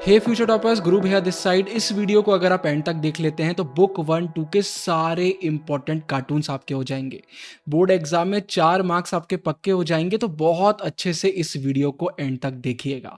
हे future toppers, गुरु भैया this side. इस video को अगर आप एंड तक देख लेते हैं तो बुक 1-2 के सारे इंपॉर्टेंट कार्टून्स आपके हो जाएंगे। बोर्ड एग्जाम में 4 मार्क्स आपके पक्के हो जाएंगे, तो बहुत अच्छे से इस वीडियो को एंड तक देखिएगा।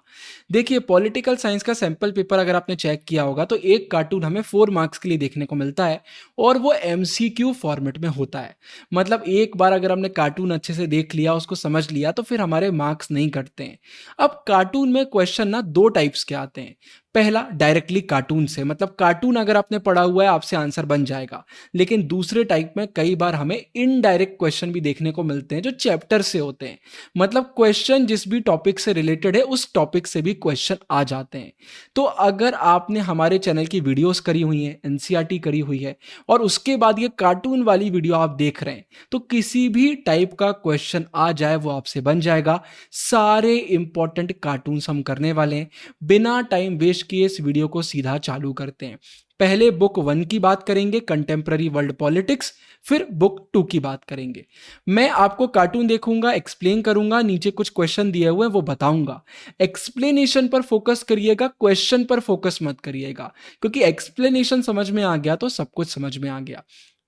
देखिए, पॉलिटिकल साइंस का सैंपल पेपर अगर आपने चेक किया होगा तो एक कार्टून हमें 4 मार्क्स के लिए देखने को मिलता है और वो MCQ फॉर्मेट में होता है। मतलब एक बार अगर हमने कार्टून अच्छे से देख लिया, उसको समझ लिया, तो फिर हमारे मार्क्स नहीं कटते हैं। अब कार्टून में क्वेश्चन ना 2 टाइप्स के आते हैं। पहला, डायरेक्टली कार्टून से, मतलब कार्टून अगर आपने पढ़ा हुआ है आपसे आंसर बन जाएगा। लेकिन दूसरे टाइप में कई बार हमें इनडायरेक्ट क्वेश्चन भी देखने को मिलते हैं जो चैप्टर से होते हैं। मतलब क्वेश्चन जिस भी टॉपिक से रिलेटेड है उस टॉपिक से भी क्वेश्चन आ जाते हैं। तो अगर आपने हमारे चैनल की वीडियोस करी हुई हैं, एनसीईआरटी करी हुई है और उसके बाद ये कार्टून वाली वीडियो आप देख रहे हैं, तो किसी भी टाइप का क्वेश्चन आ जाए वो आपसे बन जाएगा। सारे इंपॉर्टेंट कार्टून्स हम करने वाले हैं। बिना टाइम वेस्ट किए इस वीडियो को सीधा चालू करते हैं। पहले बुक 1 की बात करेंगे, कंटेम्प्ररी वर्ल्ड पॉलिटिक्स। फिर बुक 2 की बात करेंगे। मैं आपको कार्टून देखूंगा, एक्सप्लेन करूंगा, नीचे कुछ क्वेश्चन दिए हुए हैं वो बताऊंगा। एक्सप्लेनेशन पर फोकस करिएगा, क्वेश्चन पर फोकस मत करिएगा, क्योंकि एक्सप्लेनेशन समझ में आ गया तो सब कुछ समझ में आ गया।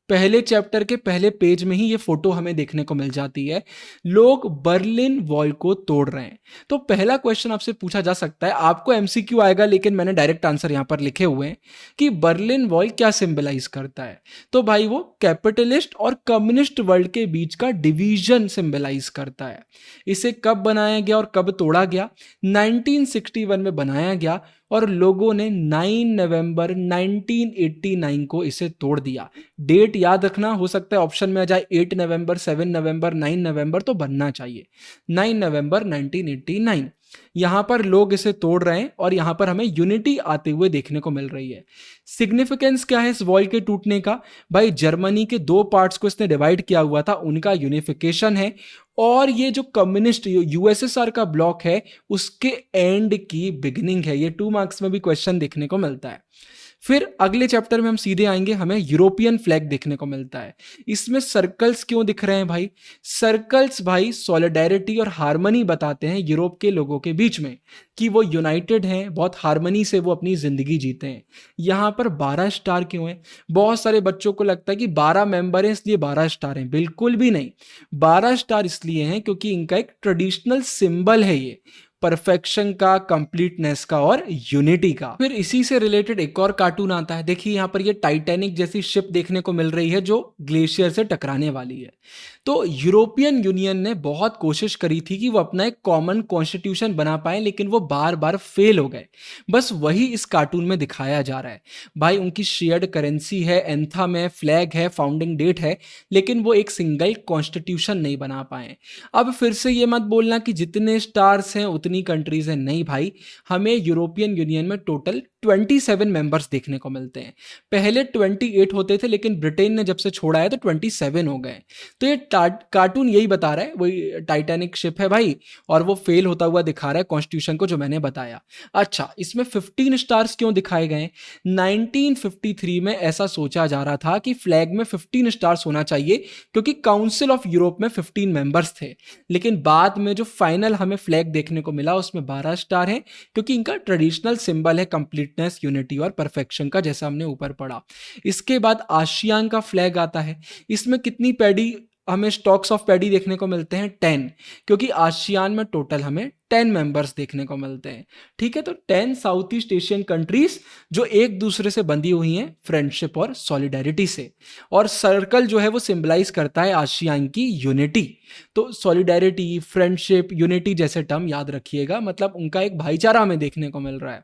पहले चैप्टर के पहले पेज में ही ये फोटो हमें देखने को मिल जाती है। लोग बर्लिन वॉल को तोड़ रहे हैं। तो पहला क्वेश्चन आपसे पूछा जा सकता है, आपको एमसीक्यू आएगा लेकिन मैंने डायरेक्ट आंसर यहां पर लिखे हुए हैं कि बर्लिन वॉल क्या सिंबलाइज करता है। तो भाई वो कैपिटलिस्ट और कम्युनिस्ट वर्ल्ड के बीच का डिवीजन सिंबलाइज करता है। इसे कब बनाया गया और कब तोड़ा गया? 1961 में बनाया गया और लोगों ने 9 नवंबर 1989 को इसे तोड़ दिया। डेट याद रखना, हो सकता है ऑप्शन में आ जाए 8 नवंबर, 7 नवंबर, 9 नवंबर, तो बनना चाहिए 9 नवंबर 1989। यहां पर लोग इसे तोड़ रहे हैं और यहां पर हमें यूनिटी आते हुए देखने को मिल रही है। सिग्निफिकेंस क्या है इस वॉल के टूटने का? भाई जर्मनी के 2 पार्ट्स को इसने डिवाइड किया हुआ था, उनका यूनिफिकेशन है। और ये जो कम्युनिस्ट यूएसएसआर का ब्लॉक है उसके एंड की बिगिनिंग है। ये 2 मार्क्स में भी क्वेश्चन देखने को मिलता है। फिर अगले चैप्टर में हम सीधे आएंगे, हमें यूरोपियन फ्लैग देखने को मिलता है। इसमें सर्कल्स क्यों दिख रहे हैं भाई? सर्कल्स भाई सॉलिडेरिटी और हार्मनी बताते हैं यूरोप के लोगों के बीच में, कि वो यूनाइटेड हैं, बहुत हार्मनी से वो अपनी जिंदगी जीते हैं। यहां पर 12 स्टार क्यों है? बहुत सारे बच्चों को लगता है कि 12 मेंबर हैं इसलिए 12 स्टार हैं। बिल्कुल भी नहीं, 12 स्टार इसलिए हैं क्योंकि इनका एक ट्रेडिशनल सिंबल है ये, परफेक्शन का, कंप्लीटनेस का और यूनिटी का। फिर इसी से रिलेटेड एक और कार्टून आता है। देखिए यहां पर ये टाइटैनिक जैसी शिप देखने को मिल रही है जो ग्लेशियर से टकराने वाली है। तो यूरोपियन यूनियन ने बहुत कोशिश करी थी कि वो अपना एक कॉमन कॉन्स्टिट्यूशन बना पाए, लेकिन वो बार बार फेल हो गए। बस वही इस कार्टून में दिखाया जा रहा है। भाई उनकी शेयर्ड करेंसी है, एंथम है, फ्लैग है, फाउंडिंग डेट है, लेकिन वो एक सिंगल कॉन्स्टिट्यूशन नहीं बना पाए। अब फिर से ये मत बोलना कि जितने स्टार्स हैं उतनी कंट्रीज हैं, नहीं भाई। हमें यूरोपियन यूनियन में टोटल 27 मेंबर्स देखने को मिलते हैं। पहले 28 होते थे लेकिन ब्रिटेन ने जब से छोड़ा है तो 27 हो गए। तो ये कार्टून यही बता रहा है, वही टाइटैनिक शिप है भाई, और वो फेल होता हुआ दिखा रहा है कॉन्स्टिट्यूशन को, जो मैंने बताया। अच्छा, इसमें 15 स्टार्स क्यों दिखाए गए? 1953 में ऐसा सोचा जा रहा था कि फ्लैग में 15 स्टार्स होना चाहिए, क्योंकि काउंसिल ऑफ यूरोप में 15 मेंबर्स थे। लेकिन बाद में जो फाइनल हमें फ्लैग देखने को मिला उसमें 12 स्टार हैं, क्योंकि इनका ट्रेडिशनल सिंबल है कंप्लीटनेस, यूनिटी और परफेक्शन का, जैसा हमने ऊपर पढ़ा। इसके बाद आशियान का फ्लैग आता है। इसमें कितनी पैडी हमें स्टॉक्स ऑफ पैडी देखने को मिलते हैं? 10, क्योंकि आशियान में टोटल हमें 10 मेंबर्स देखने को मिलते हैं। ठीक है, तो 10 साउथ ईस्ट एशियन कंट्रीज जो एक दूसरे से बंधी हुई हैं फ्रेंडशिप और सॉलिडेरिटी से। और सर्कल जो है वो सिंबलाइज करता है आशियान की यूनिटी। तो सॉलिडेरिटी, फ्रेंडशिप, यूनिटी जैसे टर्म याद रखिएगा, मतलब उनका एक भाईचारा हमें देखने को मिल रहा है।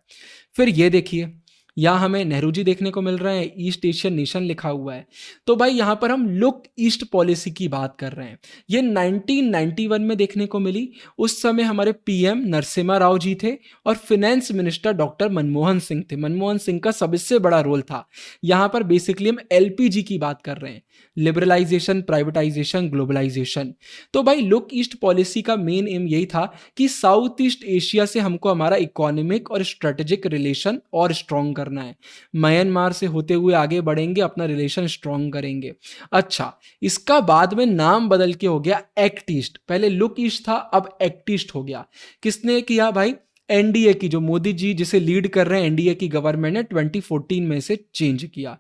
फिर ये देखिए, यहाँ हमें नेहरू जी देखने को मिल रहे हैं, ईस्ट एशियन नेशन लिखा हुआ है। तो भाई यहाँ पर हम लुक ईस्ट पॉलिसी की बात कर रहे हैं। ये 1991 में देखने को मिली। उस समय हमारे पीएम नरसिम्हा राव जी थे और finance minister doctor Manmohan Singh थे। मनमोहन सिंह का सबसे बड़ा रोल था। यहाँ पर बेसिकली हम एलपीजी की बात कर रहे हैं, लिबरलाइजेशन, प्राइवेटाइजेशन, ग्लोबलाइजेशन। तो भाई लुक ईस्ट पॉलिसी का मेन एम यही था कि साउथ ईस्ट एशिया से हमको हमारा इकोनॉमिक और स्ट्रेटेजिक रिलेशन और स्ट्रॉन्ग करना है। म्यांमार से होते हुए आगे बढ़ेंगे, अपना रिलेशन स्ट्रॉन्ग करेंगे। अच्छा, इसका बाद में नाम बदल के हो गया एक्ट ईस्ट। पहले लुक ईस्ट था, अब एक्ट ईस्ट हो गया। किसने किया भाई? एनडीए की, जो मोदी जी जिसे लीड कर रहे हैं एनडीए की गवर्नमेंट ने 2014 में इसे चेंज किया।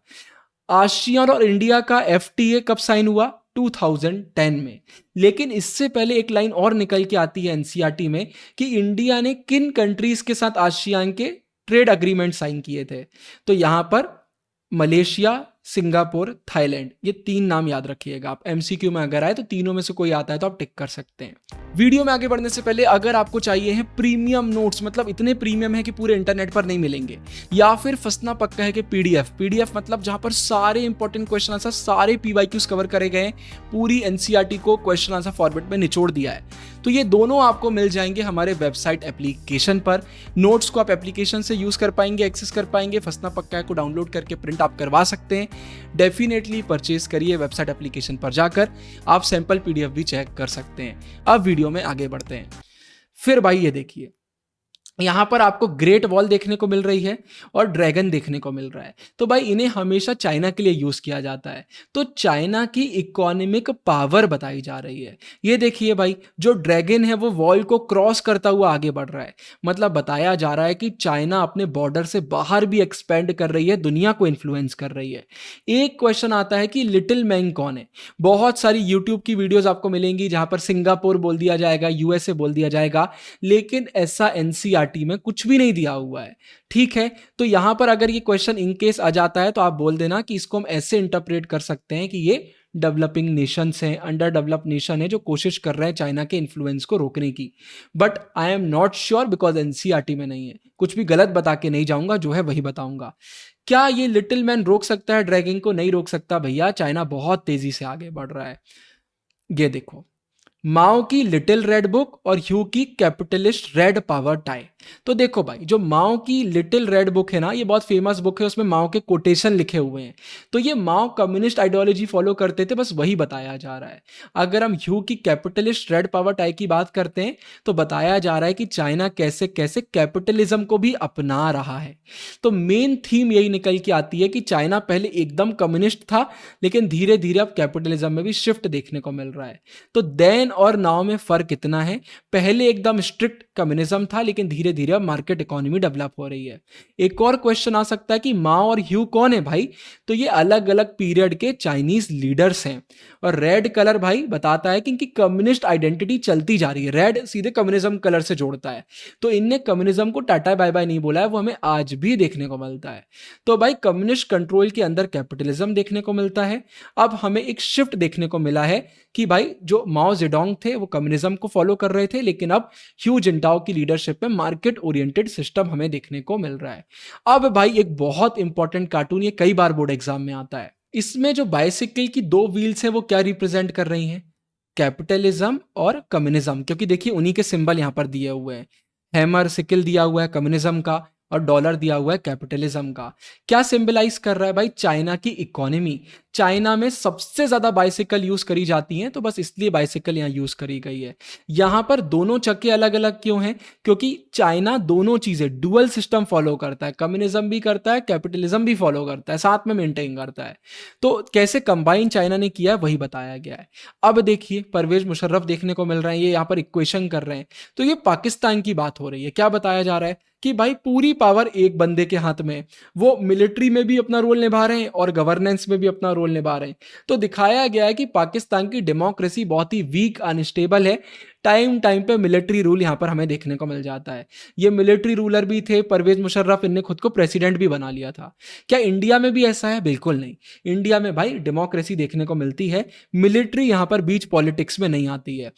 आसियान और इंडिया का एफटीए कब साइन हुआ? 2010 में। लेकिन इससे पहले एक लाइन और निकल के आती है एनसीईआरटी में कि इंडिया ने किन कंट्रीज के साथ आसियान के ट्रेड अग्रीमेंट साइन किए थे। तो यहां पर मलेशिया, सिंगापुर, थाईलैंड, ये 3 नाम याद रखिएगा आप। एमसीक्यू में अगर आए तो तीनों में से कोई आता है तो आप टिक कर सकते हैं। वीडियो में आगे बढ़ने से पहले अगर आपको चाहिए है प्रीमियम नोट्स, मतलब इतने प्रीमियम है कि पूरे इंटरनेट पर नहीं मिलेंगे, या फिर फंसना पक्का है कि पीडीएफ मतलब जहां पर सारे इंपॉर्टेंट क्वेश्चन आंसर, सारे पीवाईक्यूज कवर करे गए, पूरी एनसीईआरटी को क्वेश्चन आंसर फॉर्मेट में निचोड़ दिया है, तो ये दोनों आपको मिल जाएंगे हमारे वेबसाइट एप्लीकेशन पर। नोट्स को आप एप्लीकेशन से यूज कर पाएंगे, एक्सेस कर पाएंगे। फंसना पक्का है को डाउनलोड करके प्रिंट आप करवा सकते हैं। डेफिनेटली परचेज करिए वेबसाइट एप्लीकेशन पर जाकर, आप सैंपल पीडीएफ भी चेक कर सकते हैं। अब वीडियो में आगे बढ़ते हैं। फिर भाई ये देखिए, यहां पर आपको ग्रेट वॉल देखने को मिल रही है और ड्रैगन देखने को मिल रहा है। तो भाई इन्हें हमेशा चाइना के लिए यूज किया जाता है। तो चाइना की इकोनॉमिक पावर बताई जा रही है। ये देखिए भाई, जो ड्रैगन है वो वॉल को क्रॉस करता हुआ आगे बढ़ रहा है। मतलब बताया जा रहा है कि चाइना अपने बॉर्डर से बाहर भी एक्सपेंड कर रही है, दुनिया को इन्फ्लुएंस कर रही है। एक क्वेश्चन आता है कि लिटिल मैन कौन है। बहुत सारी यूट्यूब की वीडियोज आपको मिलेंगी जहां पर सिंगापुर बोल दिया जाएगा, यूएसए बोल दिया जाएगा, लेकिन ऐसा एनसीईआरटी में कुछ भी नहीं दिया हुआ है। ठीक है, तो यहां पर अगर ये क्वेश्चन इन केस आ जाता है तो आप बोल देना कि इसको हम ऐसे इंटरप्रेट कर सकते हैं कि ये डेवलपिंग नेशंस हैं, अंडर डेवलप्ड नेशन है जो कोशिश कर रहे हैं चाइना के इन्फ्लुएंस को रोकने की। But I am not sure because NCERT में नहीं है। कुछ भी गलत बता के नहीं जाऊंगा, जो है वही बताऊंगा। क्या ये लिटिल मैन रोक सकता है ड्रैगन को? नहीं रोक सकता भैया, चाइना बहुत तेजी से आगे बढ़ रहा है। ये देखो, माओ की लिटिल रेड बुक और ह्यू की कैपिटलिस्ट रेड पावर टाई। तो देखो भाई, जो माओ की लिटिल रेड बुक है ना, ये बहुत फेमस बुक है, उसमें माओ के कोटेशन लिखे हुए हैं। तो ये माओ कम्युनिस्ट आइडियोलॉजी फॉलो करते थे, बस वही बताया जा रहा है। अगर हम ह्यू की कैपिटलिस्ट रेड पावर टाई की बात करते हैं तो बताया जा रहा है कि चाइना कैसे कैसे कैपिटलिज्म को भी अपना रहा है। तो मेन थीम यही निकल के आती है कि चाइना पहले एकदम कम्युनिस्ट था, लेकिन धीरे धीरे अब कैपिटलिज्म में भी शिफ्ट देखने को मिल रहा है। तो देन और नाउ में फर्क इतना है, पहले एकदम स्ट्रिक्ट कम्युनिज्म था, लेकिन धीरे धीरे अब मार्केट इकोनॉमी डेवलप हो रही है। एक और क्वेश्चन आ सकता है कि माओ और ह्यू कौन है भाई? तो ये अलग अलग पीरियड के चाइनीज लीडर्स हैं। और रेड कलर भाई बताता है कि इनकी कम्युनिस्ट आइडेंटिटी चलती जा रही है। रेड सीधे कम्युनिज्म कलर से जोड़ता है। तो इनने कम्युनिज्म को टाटा बाय बाय नहीं बोला है, वो हमें आज भी देखने को मिलता है। तो भाई कम्युनिस्ट कंट्रोल के अंदर कैपिटलिज्म देखने को मिलता है। अब हमें एक शिफ्ट देखने को मिला है कि भाई जो माओ जेडोंग थे वो कम्युनिज्म को फॉलो कर रहे थे, लेकिन अब ह्यू जिंटाओ की लीडरशिप में मार्केट ओरिएंटेड सिस्टम हमें देखने को मिल रहा है। अब भाई एक बहुत इंपॉर्टेंट कार्टून, ये कई बार बोर्ड एग्जाम में आता है। इसमें जो बाइसिकल की 2 व्हील्स हैं वो क्या रिप्रेजेंट कर रही हैं? कैपिटलिज्म और कम्युनिज्म, क्योंकि देखिए उन्हीं के सिंबल यहां पर दिए हुए हैं। हैमर सिकल दिया हुआ है कम्युनिज्म का और डॉलर दिया हुआ है कैपिटलिज्म का। क्या सिंबलाइज कर रहा है भाई? चाइना की इकोनॉमी। चाइना में सबसे ज्यादा बाइसिकल यूज करी जाती हैं, तो बस इसलिए बाइसिकल यहां यूज करी गई है। यहां पर दोनों चक्के अलग अलग क्यों हैं? क्योंकि चाइना दोनों चीजें डुअल सिस्टम फॉलो करता है, कम्युनिज्म भी करता है, कैपिटलिज्म भी फॉलो करता है, साथ में मेंटेन करता है। तो कैसे कंबाइन चाइना ने किया है वही बताया गया है। अब देखिए परवेज मुशर्रफ देखने को मिल रहे हैं, ये यहां पर इक्वेशन कर रहे हैं। तो ये पाकिस्तान की बात हो रही है। क्या बताया जा रहा है कि भाई पूरी पावर एक बंदे के हाथ में है, वो मिलिट्री में भी अपना रोल निभा रहे हैं और गवर्नेंस में भी अपना रोल निभा रहे हैं। तो दिखाया गया है कि पाकिस्तान की डेमोक्रेसी बहुत ही वीक, अनस्टेबल है। टाइम टाइम पे मिलिट्री रूल यहां पर हमें देखने को मिल जाता है। ये मिलिट्री रूलर भी थे परवेज मुशर्रफ, इनने खुद को प्रेसिडेंट भी बना लिया था। क्या इंडिया में भी ऐसा है? बिल्कुल नहीं। इंडिया में भाई डेमोक्रेसी देखने को मिलती है, मिलिट्री यहां पर बीच पॉलिटिक्स में नहीं आती है।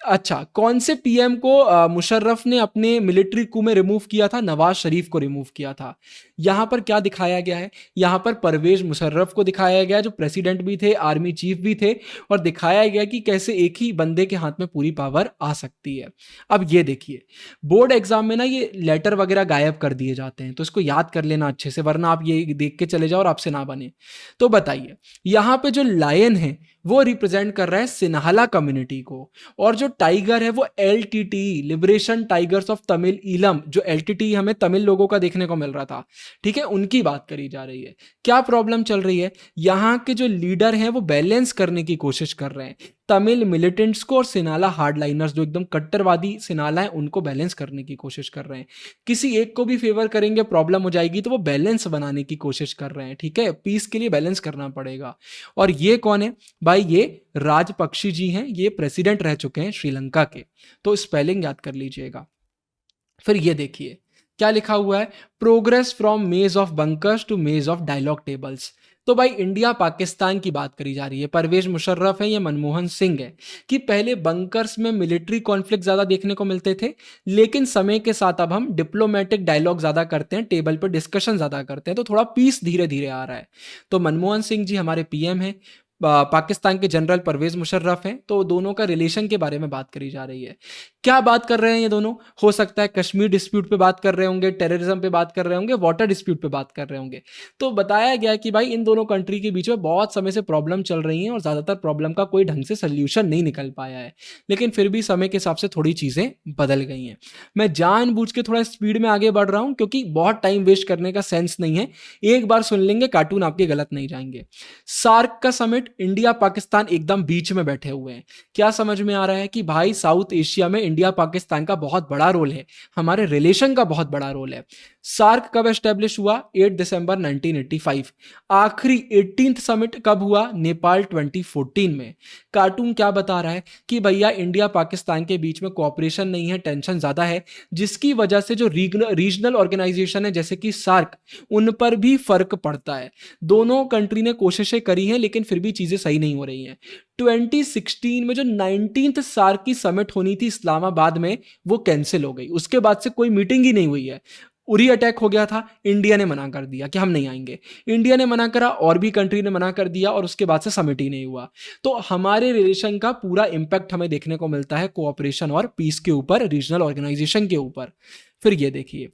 अच्छा, कौन से पीएम को मुशर्रफ ने अपने मिलिट्री कू में रिमूव किया था? नवाज शरीफ को रिमूव किया था। यहां पर क्या दिखाया गया है? यहां पर परवेज मुशर्रफ को दिखाया गया जो प्रेसिडेंट भी थे, आर्मी चीफ भी थे, और दिखाया गया कि कैसे एक ही बंदे के हाथ में पूरी पावर आ सकती है। अब ये देखिए, बोर्ड एग्जाम में ना ये लेटर वगैरह गायब कर दिए जाते हैं, तो इसको याद कर लेना अच्छे से, वरना आप ये देख के चले जाओ और आपसे ना बने। तो बताइए, यहां पे जो लायन है वो रिप्रेजेंट कर रहा है सिन्हाला कम्युनिटी को, और जो टाइगर है वो LTT, liberation tigers of Tamil Eelam, जो एलटीटी हमें तमिल लोगों का देखने को मिल रहा था, ठीक है, उनकी बात करी जा रही है। क्या प्रॉब्लम चल रही है? यहां के जो लीडर हैं वो बैलेंस करने की कोशिश कर रहे हैं तमिल मिलिटेंट्स को और सिनाला हार्डलाइनर्स जो एकदम कट्टरवादी सिनाला है उनको बैलेंस करने की कोशिश कर रहे हैं। किसी एक को भी फेवर करेंगे प्रॉब्लम हो जाएगी, तो वो बैलेंस बनाने की कोशिश कर रहे हैं। ठीक है, पीस के लिए बैलेंस करना पड़ेगा। और ये कौन है भाई? ये राजपक्षी जी हैं, ये प्रेसिडेंट रह चुके हैं श्रीलंका के। तो स्पेलिंग याद कर लीजिएगा। फिर ये देखिए क्या लिखा हुआ है, प्रोग्रेस फ्रॉम मेज ऑफ बंकर्स टू मेज ऑफ डायलॉग टेबल्स। तो भाई इंडिया पाकिस्तान की बात करी जा रही है, परवेज मुशर्रफ है या मनमोहन सिंह है, कि पहले बंकर्स में मिलिट्री कॉन्फ्लिक्ट ज्यादा देखने को मिलते थे, लेकिन समय के साथ अब हम डिप्लोमेटिक डायलॉग ज्यादा करते हैं, टेबल पर डिस्कशन ज्यादा करते हैं, तो थोड़ा पीस धीरे धीरे आ रहा है। तो मनमोहन सिंह जी हमारे पीएम हैं, पाकिस्तान के जनरल परवेज मुशर्रफ हैं, तो दोनों का रिलेशन के बारे में बात करी जा रही है। क्या बात कर रहे हैं ये दोनों? हो सकता है कश्मीर डिस्प्यूट पे बात कर रहे होंगे, टेररिज्म पे बात कर रहे होंगे, वाटर डिस्प्यूट पे बात कर रहे होंगे। तो बताया गया कि भाई इन दोनों कंट्री के बीच में बहुत समय से प्रॉब्लम चल रही है और ज्यादातर प्रॉब्लम का कोई ढंग से सोल्यूशन नहीं निकल पाया है, लेकिन फिर भी समय के हिसाब से थोड़ी चीजें बदल गई हैं। मैं जानबूझ के थोड़ा स्पीड में आगे बढ़ रहा हूं क्योंकि बहुत टाइम वेस्ट करने का सेंस नहीं है, एक बार सुन लेंगे कार्टून आपके गलत नहीं जाएंगे। सार्क का समिट, इंडिया पाकिस्तान एकदम बीच में बैठे हुए हैं। क्या समझ में आ रहा है कि भाई साउथ एशिया में इंडिया पाकिस्तान का बहुत बड़ा रोल है, हमारे रिलेशन का बहुत बड़ा रोल है। सार्क कब एस्टेब्लिश हुआ? 8 दिसंबर 1985। आखिरी 18th समिट कब हुआ? नेपाल 2014 में। कार्टून क्या बता रहा है कि भैया इंडिया पाकिस्तान के बीच में कोऑपरेशन नहीं है, टेंशन ज्यादा है, जिसकी वजह से जो रीजनल ऑर्गेनाइजेशन है जैसे कि सार्क, उन पर भी फर्क पड़ता है। दोनों कंट्री ने कोशिशें करी हैं लेकिन फिर भी चीजें सही नहीं हो रही हैं। 2016 में जो 19th सार्क की समिट होनी थी इस्लामाबाद में, वो कैंसिल हो गई। उसके बाद से कोई मीटिंग ही नहीं हुई है। उरी अटैक हो गया था, इंडिया ने मना कर दिया कि हम नहीं आएंगे। इंडिया ने मना करा और भी कंट्री ने मना कर दिया और उसके बाद से समिट ही नहीं हुआ। तो हमारे रिलेशन का पूरा इंपैक्ट हमें देखने को मिलता है कोऑपरेशन और पीस के ऊपर, रीजनल ऑर्गेनाइजेशन के ऊपर। फिर ये देखिए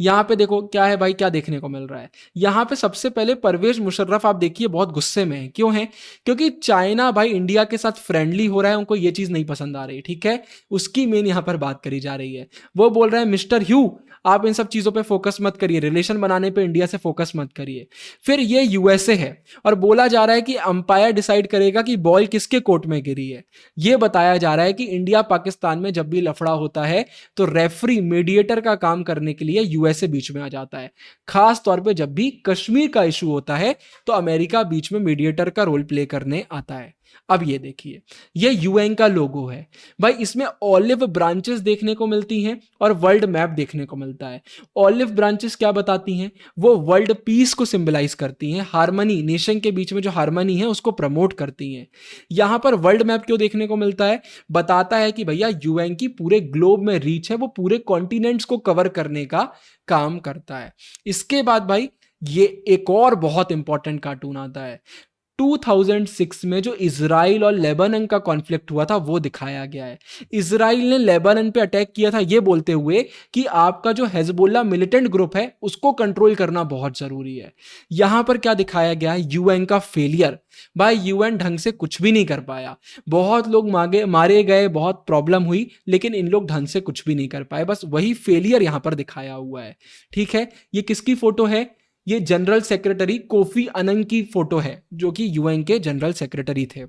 यहाँ पे देखो क्या है भाई, क्या देखने को मिल रहा है। यहाँ पे सबसे पहले परवेज मुशर्रफ आप देखिए बहुत गुस्से में है। क्यों है? क्योंकि चाइना भाई इंडिया के साथ फ्रेंडली हो रहा है, उनको ये चीज नहीं पसंद आ रही। ठीक है, उसकी मेन यहाँ पर बात करी जा रही है। वो बोल रहे हैं मिस्टर ह्यू, आप इन सब चीजों पे फोकस मत करिए, रिलेशन बनाने पे इंडिया से फोकस मत करिए। फिर ये यूएसए है और बोला जा रहा है कि अंपायर डिसाइड करेगा कि बॉल किसके कोर्ट में गिरी है। ये बताया जा रहा है कि इंडिया पाकिस्तान में जब भी लफड़ा होता है तो रेफरी, मीडिएटर का काम करने के लिए यूएसए बीच में आ जाता है। खास तौर पे जब भी कश्मीर का इशू होता है तो अमेरिका बीच में मीडिएटर का रोल प्ले करने आता है। अब ये देखिए, ये यूएन का लोगो है भाई, इसमें ऑलिव ब्रांचेस देखने को मिलती हैं और वर्ल्ड मैप देखने को मिलता है। ऑलिव ब्रांचेस क्या बताती हैं? वो वर्ल्ड पीस को सिंबलाइज करती हैं, हार्मनी, नेशन के बीच में जो हार्मनी है उसको प्रमोट करती हैं। यहां पर वर्ल्ड मैप क्यों देखने को मिलता है? बताता है कि भैया यूएन की पूरे ग्लोब में रीच है, वो पूरे कॉन्टिनेंट्स को कवर करने का काम करता है। इसके बाद भाई ये एक और बहुत इंपॉर्टेंट कार्टून आता है। 2006 में जो इजराइल और लेबनान का कॉन्फ्लिक्ट हुआ था वो दिखाया गया है। इजराइल ने लेबनान पे अटैक किया था ये बोलते हुए कि आपका जो हेजबोल्ला मिलिटेंट ग्रुप है उसको कंट्रोल करना बहुत जरूरी है। यहां पर क्या दिखाया गया है? यूएन का फेलियर। भाई यूएन ढंग से कुछ भी नहीं कर पाया, बहुत लोग मारे गए, बहुत प्रॉब्लम हुई, लेकिन इन लोग ढंग से कुछ भी नहीं कर पाए। बस वही फेलियर यहां पर दिखाया हुआ है। ठीक है, ये किसकी फोटो है? ये जनरल सेक्रेटरी कोफी अनन की फोटो है जो कि यूएन के जनरल सेक्रेटरी थे।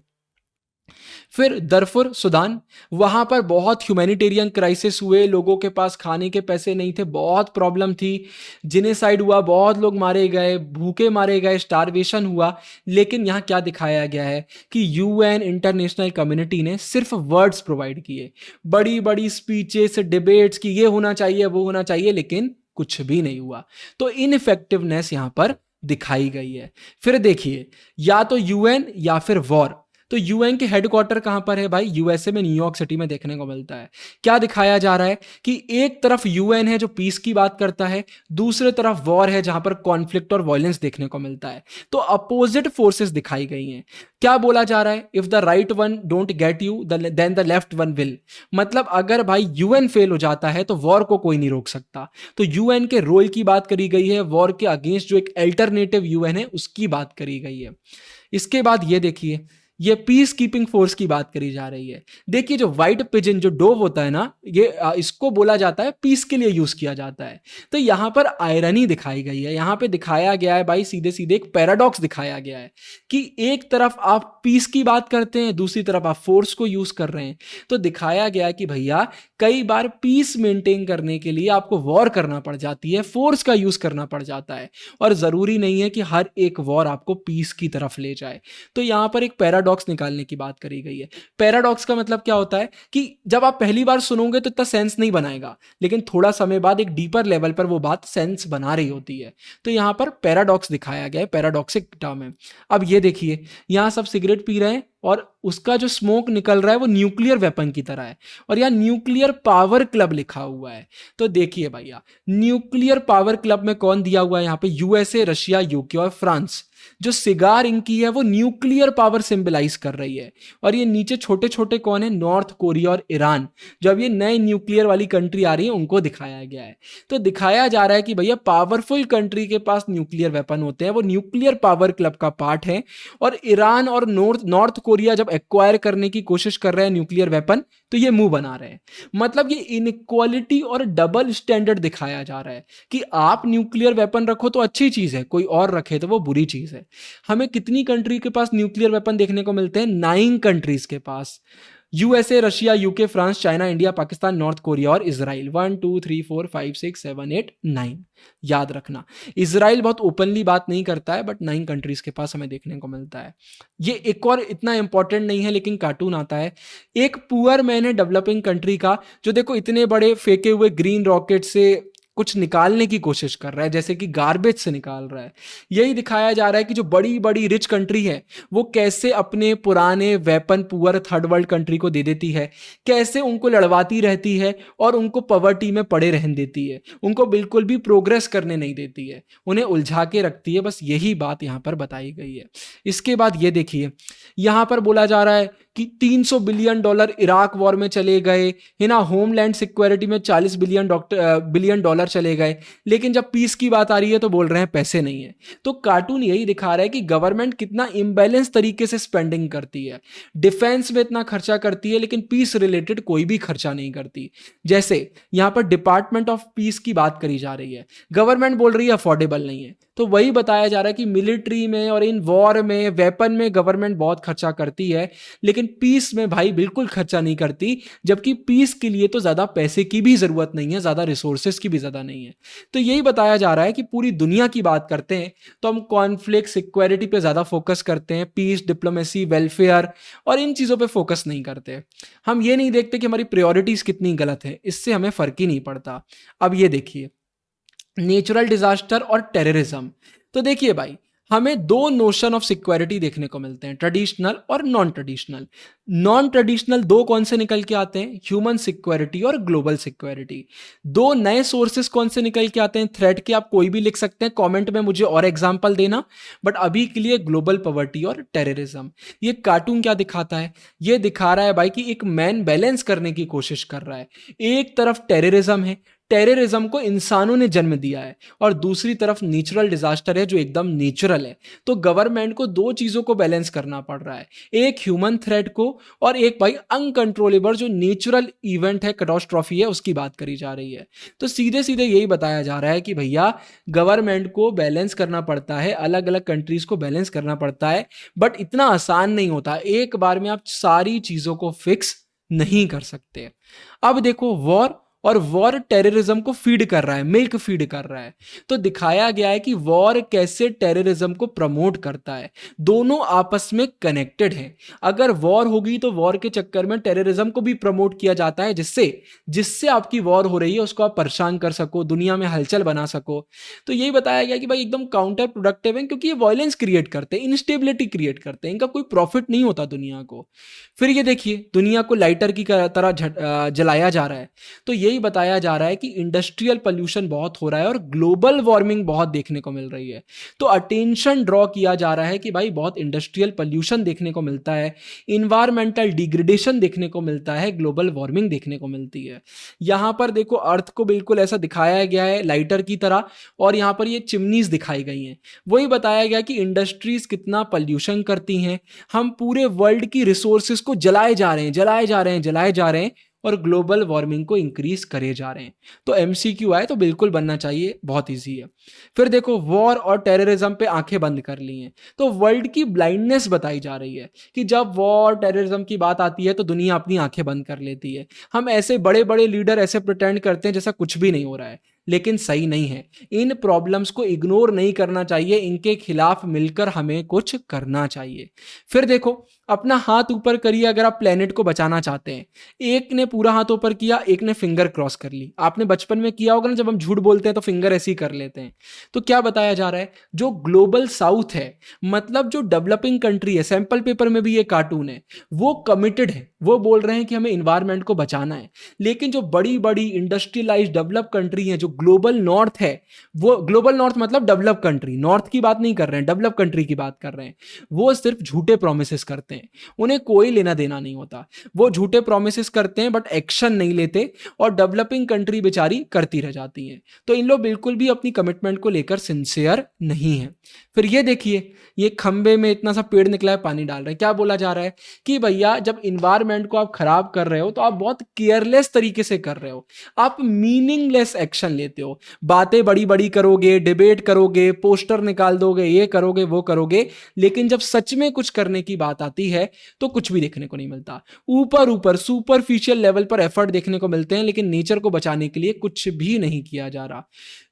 फिर दरफुर सूडान, वहां पर बहुत ह्यूमैनिटेरियन क्राइसिस हुए, लोगों के पास खाने के पैसे नहीं थे, बहुत प्रॉब्लम थी, जिनेसाइड हुआ, बहुत लोग मारे गए, भूखे मारे गए, स्टारवेशन हुआ। लेकिन यहाँ क्या दिखाया गया है कि यूएन इंटरनेशनल कम्युनिटी ने सिर्फ वर्ड्स प्रोवाइड किए, बड़ी बड़ी स्पीचेस, डिबेट्स की ये होना चाहिए वो होना चाहिए, लेकिन कुछ भी नहीं हुआ। तो इनइफेक्टिवनेस यहां पर दिखाई गई है। फिर देखिए, या तो यूएन या फिर वॉर। तो यूएन के हेडक्वार्टर कहां पर है भाई? यूएसए में, न्यूयॉर्क सिटी में देखने को मिलता है। क्या दिखाया जा रहा है कि एक तरफ यूएन है जो पीस की बात करता है, दूसरी तरफ वॉर है जहां पर कॉन्फ्लिक्ट और वायलेंस देखने को मिलता है। तो अपोजिट फोर्सेस दिखाई गई हैं। क्या बोला जा रहा है? If the right one don't get you then the left one will. मतलब अगर भाई यूएन फेल हो जाता है तो वॉर को कोई नहीं रोक सकता। तो यूएन के रोल की बात करी गई है, वॉर के अगेंस्ट जो एक अल्टरनेटिव यूएन है उसकी बात करी गई है। इसके बाद ये देखिए, ये पीस कीपिंग फोर्स की बात करी जा रही है। देखिए जो व्हाइट पिजन जो डोव होता है ना, ये इसको बोला जाता है पीस के लिए यूज किया जाता है। तो यहाँ पर आयरनी दिखाई गई है, यहाँ पे दिखाया गया है भाई सीधे सीधे एक पैराडॉक्स दिखाया गया है कि एक तरफ आप पीस की बात करते हैं, दूसरी तरफ आप फोर्स को यूज कर रहे हैं। तो दिखाया गया है कि भैया कई बार पीस मेंटेन करने के लिए आपको वॉर करना पड़ जाती है, फोर्स का यूज करना पड़ जाता है, और जरूरी नहीं है कि हर एक वॉर आपको पीस की तरफ ले जाए। तो यहां पर एक पैराडॉक्स निकालने की बात करी गई है। पैराडॉक्स का मतलब क्या होता है कि जब आप पहली बार सुनोगे तो इतना सेंस नहीं बनाएगा, लेकिन थोड़ा समय बाद एक डीपर लेवल पर वो बात सेंस बना रही होती है। तो यहां पर पैराडॉक्स दिखाया गया है, पैराडॉक्सिक टर्म है। अब ये देखिए, यहां सब सिगरेट पी रहे हैं और उसका जो स्मोक निकल रहा है वो न्यूक्लियर वेपन की तरह है, और यहाँ न्यूक्लियर पावर क्लब लिखा हुआ है। तो देखिए भैया, न्यूक्लियर पावर क्लब में कौन दिया हुआ है यहाँ पे, यूएसए, रशिया, यूके और फ्रांस। जो सिगार इनकी है वो न्यूक्लियर पावर सिंबलाइज कर रही है, और ये नीचे छोटे छोटे कौन है, नॉर्थ कोरिया और ईरान। जब ये नए न्यूक्लियर वाली कंट्री आ रही है उनको दिखाया गया है। तो दिखाया जा रहा है कि भैया पावरफुल कंट्री के पास न्यूक्लियर वेपन होते हैं, वो न्यूक्लियर पावर क्लब का पार्ट है। और ईरान और नॉर्थ कोरिया जब एक्वायर करने की कोशिश कर रहे हैं न्यूक्लियर वेपन, तो ये मुंह बना रहे हैं। मतलब ये इनइक्वालिटी और डबल स्टैंडर्ड दिखाया जा रहा है कि आप न्यूक्लियर वेपन रखो तो अच्छी चीज है, कोई और रखे तो वो बुरी चीज है। हमें कितनी कंट्री के पास न्यूक्लियर वेपन देखने को मिलते हैं, 9 कंट्रीज के पास। USA, Russia, UK, France, China, India, Pakistan, North Korea और इजराइल। 1 2 3 4 5 6 7 8 9, याद रखना। इजराइल बहुत ओपनली बात नहीं करता है, बट 9 कंट्रीज के पास हमें देखने को मिलता है। ये एक और इतना इंपॉर्टेंट नहीं है, लेकिन कार्टून आता है। एक पुअर मैन है डेवलपिंग कंट्री का, जो देखो इतने बड़े फेंके हुए ग्रीन रॉकेट से कुछ निकालने की कोशिश कर रहा है, जैसे कि गार्बेज से निकाल रहा है। यही दिखाया जा रहा है कि जो बड़ी बड़ी रिच कंट्री है वो कैसे अपने पुराने weapon poor third world country को दे देती है, कैसे उनको लड़वाती रहती है और उनको पॉवर्टी में पड़े रहने देती है, उनको बिल्कुल भी प्रोग्रेस करने नहीं देती है, उन्हें उलझा के रखती है। बस यही बात यहाँ पर बताई गई है। इसके बाद ये देखिए, यहाँ पर बोला जा रहा है कि $300 बिलियन इराक वॉर में चले गए, है ना, होमलैंड सिक्योरिटी में $40 बिलियन चले गए, लेकिन जब पीस की बात आ रही है तो बोल रहे हैं पैसे नहीं है। तो कार्टून यही दिखा रहा है कि गवर्नमेंट कितना इम्बैलेंस तरीके से स्पेंडिंग करती है, डिफेंस में इतना खर्चा करती है लेकिन पीस रिलेटेड कोई भी खर्चा नहीं करती। जैसे यहां पर डिपार्टमेंट ऑफ पीस की बात करी जा रही है, गवर्नमेंट बोल रही है अफोर्डेबल नहीं है, तो वही बताया जा रहा है कि मिलिट्री में और इन वॉर में वेपन में गवर्नमेंट बहुत खर्चा करती है, लेकिन पीस में भाई बिल्कुल खर्चा नहीं करती। जबकि पीस के लिए तो ज्यादा पैसे की भी जरूरत नहीं है, ज्यादा रिसोर्सेस की भी ज्यादा नहीं है। तो यही बताया जा रहा है कि पूरी दुनिया की बात करते हैं तो हम कॉन्फ्लिक्ट सिक्योरिटी पे ज्यादा फोकस करते हैं, पीस, डिप्लोमेसी, वेलफेयर और इन चीजों पे फोकस नहीं करते। हम ये नहीं देखते कि हमारी प्रायोरिटीज कितनी गलत है, इससे हमें फर्क ही नहीं पड़ता। अब ये देखिए, नेचुरल डिजास्टर और टेररिज्म। तो देखिए भाई, हमें दो नोशन ऑफ सिक्योरिटी देखने को मिलते हैं, ट्रेडिशनल और नॉन ट्रेडिशनल। नॉन ट्रेडिशनल दो कौन से निकल के आते हैं, ह्यूमन सिक्योरिटी और ग्लोबल सिक्योरिटी। दो नए सोर्सेस कौन से निकल के आते हैं थ्रेट के, आप कोई भी लिख सकते हैं, कमेंट में मुझे और एग्जांपल देना, बट अभी के लिए ग्लोबल पॉवर्टी और टेररिज्म। ये कार्टून क्या दिखाता है, ये दिखा रहा है भाई कि एक मैन बैलेंस करने की कोशिश कर रहा है। एक तरफ टेररिज्म है, टेररिज्म को इंसानों ने जन्म दिया है, और दूसरी तरफ नेचुरल डिजास्टर है जो एकदम नेचुरल है। तो गवर्नमेंट को दो चीजों को बैलेंस करना पड़ रहा है, एक ह्यूमन थ्रेट को और एक भाई अनकंट्रोलेबल जो नेचुरल इवेंट है, कैटास्ट्रॉफी है, उसकी बात करी जा रही है। तो सीधे सीधे यही बताया जा रहा है कि भैया गवर्नमेंट को बैलेंस करना पड़ता है, अलग अलग कंट्रीज को बैलेंस करना पड़ता है, बट इतना आसान नहीं होता, एक बार में आप सारी चीजों को फिक्स नहीं कर सकते। अब देखो, वॉर और वॉर टेररिज्म को फीड कर रहा है, मिल्क फीड कर रहा है। तो दिखाया गया है कि वॉर कैसे टेररिज्म को प्रमोट करता है, दोनों आपस में कनेक्टेड हैं। अगर वॉर होगी तो वॉर के चक्कर में टेररिज्म को भी प्रमोट किया जाता है, जिससे जिससे आपकी वॉर हो रही है उसको आप परेशान कर सको, दुनिया में हलचल बना सको। तो यही बताया गया कि भाई एकदम काउंटर प्रोडक्टिव है, क्योंकि ये वायलेंस क्रिएट करते हैं, इंस्टेबिलिटी क्रिएट करते हैं, इनका कोई प्रॉफिट नहीं होता दुनिया को। फिर ये देखिए, दुनिया को लाइटर की तरह जलाया जा रहा है। तो ये यही बताया जा रहा है कि इंडस्ट्रियल पोल्यूशन बहुत हो रहा है और ग्लोबल वार्मिंग बहुत देखने को मिल रही है। तो अटेंशन ड्रॉ किया जा रहा है कि भाई बहुत इंडस्ट्रियल पोल्यूशन देखने को मिलता है, इन्वायरमेंटल डिग्रेडेशन देखने को मिलता है, ग्लोबल वार्मिंग देखने को मिलती है। यहाँ पर देखो अर्थ को बिल्कुल ऐसा दिखाया गया है लाइटर की तरह, और यहाँ पर ये चिमनीज दिखाई गई हैं। वही बताया गया कि इंडस्ट्रीज कितना पोल्यूशन करती हैं, हम पूरे वर्ल्ड की रिसोर्सेज को जलाए जा रहे हैं, जलाए जा रहे हैं, जलाए जा रहे हैं, और ग्लोबल वार्मिंग को इंक्रीज करे जा रहे हैं। तो एमसीक्यू आए तो बिल्कुल बनना चाहिए, बहुत इजी है। फिर देखो वॉर और टेररिज्म पे आंखें बंद कर ली हैं, तो वर्ल्ड की ब्लाइंडनेस बताई जा रही है कि जब वॉर टेररिज्म की बात आती है तो दुनिया अपनी आंखें बंद कर लेती है। हम ऐसे बड़े बड़े लीडर ऐसे प्रिटेंड करते हैं जैसा कुछ भी नहीं हो रहा है, लेकिन सही नहीं है। इन प्रॉब्लम्स को इग्नोर नहीं करना चाहिए, इनके खिलाफ मिलकर हमें कुछ करना चाहिए। फिर देखो अपना हाथ ऊपर करिए अगर आप प्लेनेट को बचाना चाहते हैं। एक ने पूरा हाथ ऊपर किया, एक ने फिंगर क्रॉस कर ली। आपने बचपन में किया होगा ना, जब हम झूठ बोलते हैं तो फिंगर ऐसे ही कर लेते हैं। तो क्या बताया जा रहा है, जो ग्लोबल साउथ है, मतलब जो डेवलपिंग कंट्री है, सैंपल पेपर में भी ये कार्टून है, वो कमिटेड है, वो बोल रहे हैं कि हमें इन्वायरमेंट को बचाना है। लेकिन जो बड़ी बड़ी इंडस्ट्रियलाइज्ड डेवलप कंट्री है, जो ग्लोबल नॉर्थ है, वो ग्लोबल नॉर्थ मतलब डेवलप कंट्री, नॉर्थ की बात नहीं कर रहे हैं, डेवलप कंट्री की बात कर रहे हैं, वो सिर्फ झूठे प्रोमिसेस करते हैं, उन्हें कोई लेना देना नहीं होता। वो झूठे प्रोमिसेस करते हैं बट एक्शन नहीं लेते, और डेवलपिंग कंट्री बेचारी करती रह जाती है। तो इन लोग बिल्कुल भी अपनी कमिटमेंट को लेकर सिंसियर नहीं है। फिर ये देखिए, ये खंबे में इतना सा पेड़ निकला है, पानी डाल रहे हैं। क्या बोला जा रहा है कि भैया जब इन्वायरमेंट को आप खराब कर रहे हो तो आप बहुत केयरलेस तरीके से कर रहे हो, आप मीनिंगलेस एक्शन लेते हो, बातें बड़ी बड़ी करोगे, डिबेट करोगे, पोस्टर निकाल दोगे, ये करोगे वो करोगे, लेकिन जब सच में कुछ करने की बात आती है तो कुछ भी देखने को नहीं मिलता। ऊपर ऊपर सुपरफिशियल लेवल पर एफर्ट देखने को मिलते हैं, लेकिन नेचर को बचाने के लिए कुछ भी नहीं किया जा रहा।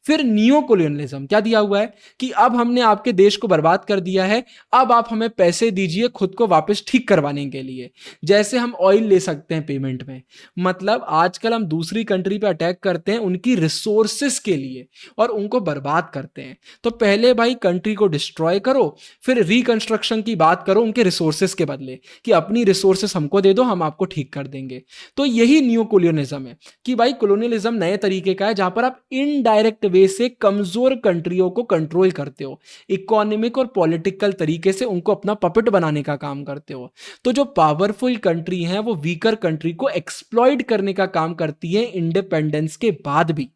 फिर नियो कोलोनियलिज्म क्या दिया हुआ है कि अब हमने आपके देश को बर्बाद कर दिया है, अब आप हमें पैसे दीजिए खुद को वापस ठीक करवाने के लिए, जैसे हम ऑयल ले सकते हैं पेमेंट में। मतलब आजकल हम दूसरी कंट्री पे अटैक करते हैं उनकी रिसोर्सेस के लिए और उनको बर्बाद करते हैं। तो पहले भाई कंट्री को डिस्ट्रॉय करो, फिर रिकंस्ट्रक्शन की बात करो उनके रिसोर्सेस के बदले, कि अपनी रिसोर्सेस हमको दे दो, हम आपको ठीक कर देंगे। तो यही नियो कोलोनियलिज्म है कि भाई कोलोनियलिज्म नए तरीके का है, जहां पर आप इनडायरेक्ट वे से कमजोर कंट्रियों को कंट्रोल करते हो, इकोनॉमिक और पॉलिटिकल तरीके से उनको अपना पपेट बनाने का काम करते हो। तो जो पावरफुल कंट्री हैं वो वीकर कंट्री को एक्सप्लॉइट करने का काम करती है इंडिपेंडेंस के बाद भी।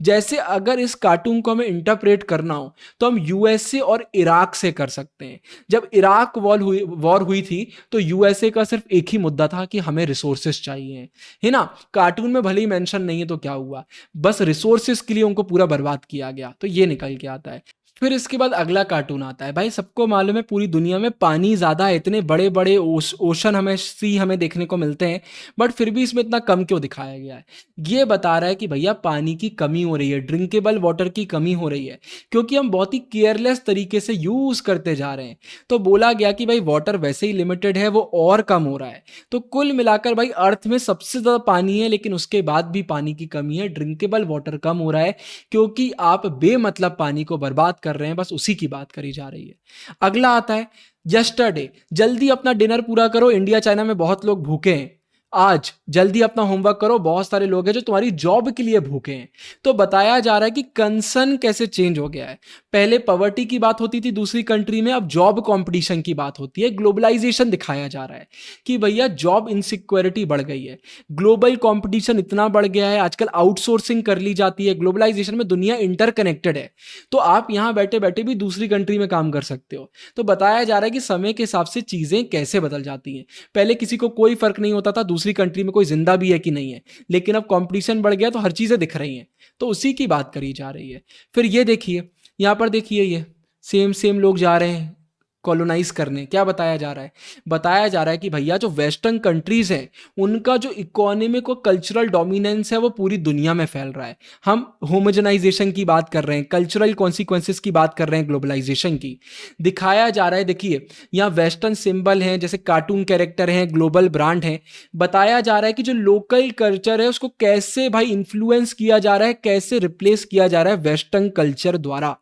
जैसे अगर इस कार्टून को हमें इंटरप्रेट करना हो तो हम यूएसए और इराक से कर सकते हैं। जब इराक वॉर हुई थी तो यूएसए का सिर्फ एक ही मुद्दा था कि हमें रिसोर्सेस चाहिए, है ना। कार्टून में भले ही मेंशन नहीं है तो क्या हुआ, बस रिसोर्सेस के लिए उनको पूरा बर्बाद किया गया। तो ये निकल के आता है। फिर इसके बाद अगला कार्टून आता है। भाई सबको मालूम है पूरी दुनिया में पानी ज़्यादा है, इतने बड़े बड़े ओशन हमें, सी हमें देखने को मिलते हैं, बट फिर भी इसमें इतना कम क्यों दिखाया गया है। ये बता रहा है कि भैया पानी की कमी हो रही है, ड्रिंकेबल वाटर की कमी हो रही है, क्योंकि हम बहुत ही केयरलेस तरीके से यूज़ करते जा रहे हैं। तो बोला गया कि भाई वाटर वैसे ही लिमिटेड है, वो और कम हो रहा है। तो कुल मिलाकर भाई अर्थ में सबसे ज़्यादा पानी है, लेकिन उसके बाद भी पानी की कमी है, ड्रिंकेबल वाटर कम हो रहा है, क्योंकि आप बेमतलब पानी को बर्बाद कर रहे हैं, बस उसी की बात करी जा रही है। अगला आता है यस्टरडे, जल्दी अपना डिनर पूरा करो, इंडिया चाइना में बहुत लोग भूखे हैं। आज जल्दी अपना होमवर्क करो, बहुत सारे लोग हैं जो तुम्हारी जॉब के लिए भूखे हैं। तो बताया जा रहा है कि कंसर्न कैसे चेंज हो गया है। पहले पॉवर्टी की बात होती थी दूसरी कंट्री में, अब जॉब कंपटीशन की बात होती है। ग्लोबलाइजेशन दिखाया जा रहा है कि भैया जॉब इनसिक्योरिटी बढ़ गई है, ग्लोबल कंपटीशन इतना बढ़ गया है, आजकल आउटसोर्सिंग कर ली जाती है। ग्लोबलाइजेशन में दुनिया इंटरकनेक्टेड है, तो आप यहां बैठे बैठे भी दूसरी कंट्री में काम कर सकते हो। तो बताया जा रहा है कि समय के हिसाब से चीजें कैसे बदल जाती हैं। पहले किसी को कोई फर्क नहीं होता था दूसरी कंट्री में कोई जिंदा भी है कि नहीं है, लेकिन अब कंपटीशन बढ़ गया तो हर चीजें दिख रही हैं, तो उसी की बात करी जा रही है। फिर ये देखिए, यहां पर देखिए, ये सेम सेम लोग जा रहे हैं कॉलोनाइज करने। क्या बताया जा रहा है, बताया जा रहा है कि भैया जो वेस्टर्न कंट्रीज हैं उनका जो इकोनॉमिक और कल्चरल डोमिनेंस है वो पूरी दुनिया में फैल रहा है। हम होमोजेनाइजेशन की बात कर रहे हैं, कल्चरल कॉन्सिक्वेंसेस की बात कर रहे हैं ग्लोबलाइजेशन की। दिखाया जा रहा है, देखिए यहाँ वेस्टर्न सिंबल हैं, जैसे कार्टून कैरेक्टर हैं, ग्लोबल ब्रांड हैं। बताया जा रहा है कि जो लोकल कल्चर है उसको कैसे भाई इन्फ्लुएंस किया जा रहा है, कैसे रिप्लेस किया जा रहा है वेस्टर्न कल्चर द्वारा।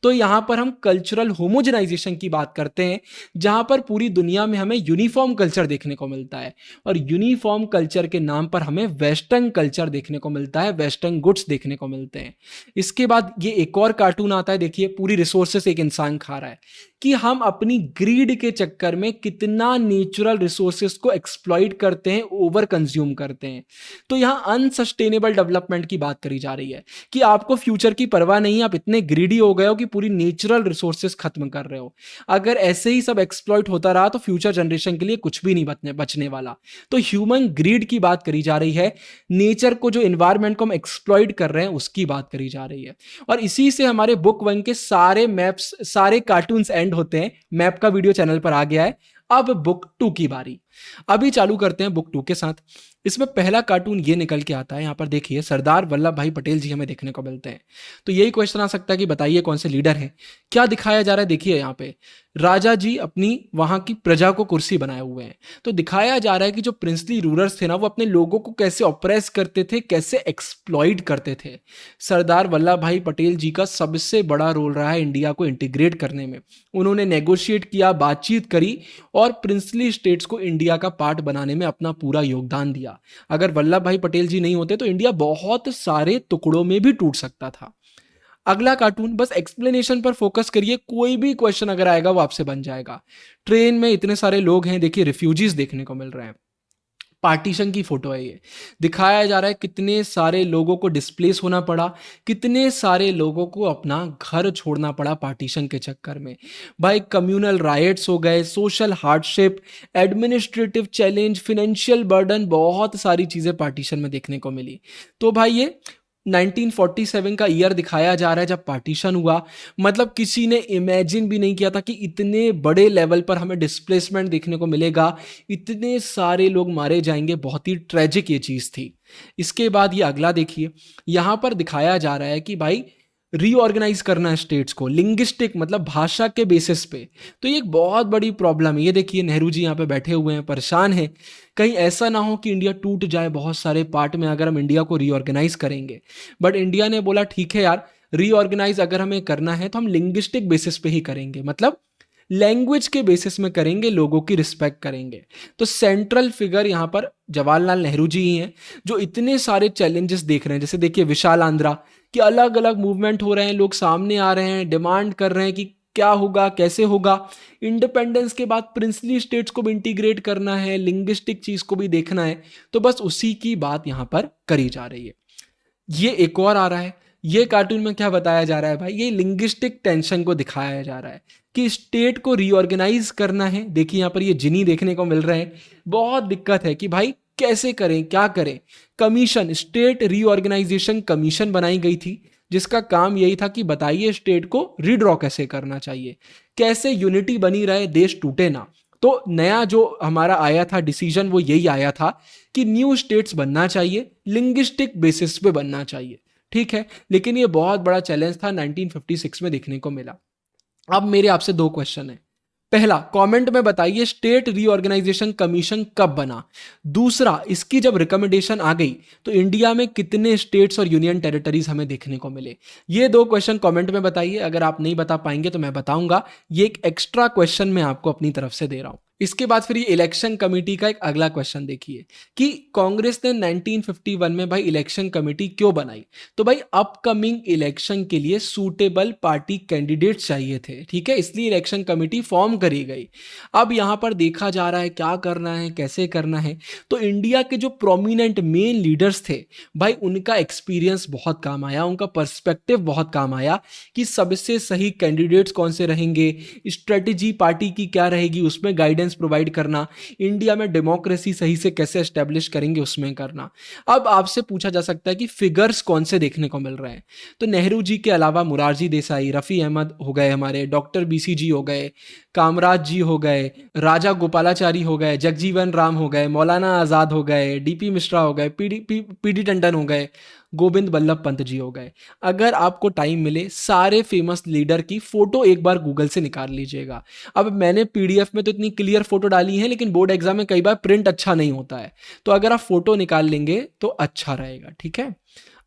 तो यहाँ पर हम कल्चरल होमोजेनाइजेशन की बात करते हैं, जहां पर पूरी दुनिया में हमें यूनिफॉर्म कल्चर देखने को मिलता है और यूनिफॉर्म कल्चर के नाम पर हमें वेस्टर्न कल्चर देखने को मिलता है, वेस्टर्न गुड्स देखने को मिलते हैं। इसके बाद ये एक और कार्टून आता है, देखिए पूरी रिसोर्सेस एक इंसान खा रहा है कि हम अपनी ग्रीड के चक्कर में कितना नेचुरल रिसोर्सेस को एक्सप्लॉइट करते हैं, ओवर कंज्यूम करते हैं। तो यहां अनसस्टेनेबल डेवलपमेंट की बात करी जा रही है कि आपको फ्यूचर की परवाह नहीं है, आप इतने ग्रीडी हो गए हो कि पूरी नेचुरल रिसोर्सेस खत्म कर रहे हो। अगर ऐसे ही सब एक्सप्लॉइट होता रहा तो फ्यूचर जनरेशन के लिए कुछ भी नहीं बचने वाला। तो ह्यूमन ग्रीड की बात करी जा रही है, नेचर को, जो एनवायरमेंट को हम एक्सप्लॉइट कर रहे हैं उसकी बात करी जा रही है। और इसी से हमारे बुक 1 के सारे मैप्स, सारे कार्टून्स एंड होते हैं। मैप का वीडियो चैनल पर आ गया है। अब बुक 2 की बारी। अभी चालू करते हैं बुक 2 के साथ। इसमें पहला कार्टून ये निकल के आता है, यहां पर देखिए सरदार वल्लभ भाई पटेल जी हमें देखने को मिलते हैं। तो यही क्वेश्चन आ सकता है कि बताइए कौन से लीडर हैं। क्या दिखाया जा रहा है, देखिए यहां पे राजा जी अपनी वहां की प्रजा को कुर्सी बनाए हुए हैं। तो दिखाया जा रहा है कि जो प्रिंसली रूलर्स थे ना, वो अपने लोगों को कैसे ऑप्रेस करते थे, कैसे एक्सप्लॉइट करते थे। सरदार वल्लभ भाई पटेल जी का सबसे बड़ा रोल रहा है इंडिया को इंटीग्रेट करने में। उन्होंने नेगोशिएट किया, बातचीत करी और प्रिंसली स्टेट्स को इंडिया का पार्ट बनाने में अपना पूरा योगदान दिया। अगर वल्लभ भाई पटेल जी नहीं होते तो इंडिया बहुत सारे टुकड़ों में भी टूट सकता था। अगला कार्टून, बस एक्सप्लेनेशन पर फोकस करिए, कोई भी क्वेश्चन अगर आएगा वो आपसे बन जाएगा। ट्रेन में इतने सारे लोग हैं, देखिए रिफ्यूजीज देखने को मिल रहे हैं। पार्टीशन की फोटो है ये। दिखाया जा रहा है कितने सारे लोगों को डिस्प्लेस होना पड़ा, कितने सारे लोगों को अपना घर छोड़ना पड़ा पार्टीशन के चक्कर में। भाई कम्युनल राइट्स हो गए, social hardship, administrative challenge, financial burden, बहुत सारी चीजें पार्टीशन में देखने को मिली। तो भाई ये 1947 का ईयर दिखाया जा रहा है जब पार्टीशन हुआ। मतलब किसी ने इमेजिन भी नहीं किया था कि इतने बड़े लेवल पर हमें डिस्प्लेसमेंट देखने को मिलेगा, इतने सारे लोग मारे जाएंगे। बहुत ही ट्रेजिक ये चीज़ थी। इसके बाद ये अगला देखिए, यहाँ पर दिखाया जा रहा है कि भाई रीऑर्गेनाइज करना है स्टेट्स को, लिंग्विस्टिक मतलब भाषा के बेसिस पे। तो ये एक बहुत बड़ी प्रॉब्लम है। ये देखिए नेहरू जी यहाँ पे बैठे हुए हैं, परेशान हैं, कहीं ऐसा ना हो कि इंडिया टूट जाए बहुत सारे पार्ट में अगर हम इंडिया को रीऑर्गेनाइज करेंगे। बट इंडिया ने बोला ठीक है यार, रीऑर्गेनाइज अगर हमें करना है तो हम लिंग्विस्टिक बेसिस पे ही करेंगे, मतलब लैंग्वेज के बेसिस में करेंगे, लोगों की रिस्पेक्ट करेंगे। तो सेंट्रल फिगर यहाँ पर जवाहरलाल नेहरू जी ही हैं, जो इतने सारे चैलेंजेस देख रहे हैं। जैसे देखिए विशाल आंध्रा कि अलग अलग मूवमेंट हो रहे हैं, लोग सामने आ रहे हैं, डिमांड कर रहे हैं कि क्या होगा, कैसे होगा। इंडिपेंडेंस के बाद प्रिंसली स्टेट्स को भी इंटीग्रेट करना है, लिंग्विस्टिक चीज को भी देखना है। तो बस उसी की बात यहाँ पर करी जा रही है। ये एक और आ रहा है, ये कार्टून में क्या बताया जा रहा है भाई, ये लिंग्विस्टिक टेंशन को दिखाया जा रहा है कि स्टेट को रीऑर्गेनाइज करना है। देखिए यहाँ पर ये जिनी देखने को मिल रहे हैं। बहुत दिक्कत है कि भाई कैसे करें, क्या करें। कमीशन, स्टेट रीऑर्गेनाइजेशन कमीशन बनाई गई थी, जिसका काम यही था कि बताइए स्टेट को रीड्रॉ कैसे करना चाहिए, कैसे यूनिटी बनी रहे, देश टूटे ना। तो नया जो हमारा आया था डिसीजन, वो यही आया था कि न्यू स्टेट्स बनना चाहिए, लिंग्विस्टिक बेसिस पे बनना चाहिए। ठीक है, लेकिन ये बहुत बड़ा चैलेंज था, 1956 में देखने को मिला। अब मेरे आपसे दो क्वेश्चन है। पहला, कमेंट में बताइए स्टेट रीऑर्गेनाइजेशन कमीशन कब बना। दूसरा, इसकी जब रिकमेंडेशन आ गई तो इंडिया में कितने स्टेट्स और यूनियन टेरिटरीज हमें देखने को मिले। ये दो क्वेश्चन कमेंट में बताइए। अगर आप नहीं बता पाएंगे तो मैं बताऊंगा। ये एक एक्स्ट्रा क्वेश्चन मैं आपको अपनी तरफ से दे रहा हूं। इसके बाद फिर ये इलेक्शन कमेटी का एक अगला क्वेश्चन देखिए कि कांग्रेस ने 1951 में भाई इलेक्शन कमेटी क्यों बनाई। तो भाई अपकमिंग इलेक्शन के लिए सूटेबल पार्टी कैंडिडेट चाहिए थे, ठीक है, इसलिए इलेक्शन कमेटी फॉर्म करी गई। अब यहां पर देखा जा रहा है क्या करना है, कैसे करना है। तो इंडिया के जो प्रोमिनेंट मेन लीडर्स थे भाई, उनका एक्सपीरियंस बहुत काम आया, उनका पर्सपेक्टिव बहुत काम आया कि सबसे सही कैंडिडेट्स कौन से रहेंगे, स्ट्रेटेजी पार्टी की क्या रहेगी, उसमें गाइडेंस प्रोवाइड करना, इंडिया में डेमोक्रेसी सही से कैसे एस्टेब्लिश करेंगे उसमें करना। अब आपसे पूछा जा सकता है कि फिगर्स कौन से देखने को मिल रहे हैं। तो नेहरू जी के अलावा मुरारजी देसाई, रफी अहमद हो गए, हमारे डॉक्टर बीसी जी हो गए, कामराज जी हो गए, राजा गोपालाचारी हो गए, जगजीवन राम हो गए, मौलाना आजाद हो गए, डीपी मिश्रा हो गए, पीडी टंडन हो गए, गोविंद बल्लभ पंत जी हो गए। अगर आपको टाइम मिले सारे फेमस लीडर की फोटो एक बार गूगल से निकाल लीजिएगा। अब मैंने पीडीएफ में तो इतनी क्लियर फोटो डाली है, लेकिन बोर्ड एग्जाम में कई बार प्रिंट अच्छा नहीं होता है, तो अगर आप फोटो निकाल लेंगे तो अच्छा रहेगा। ठीक है,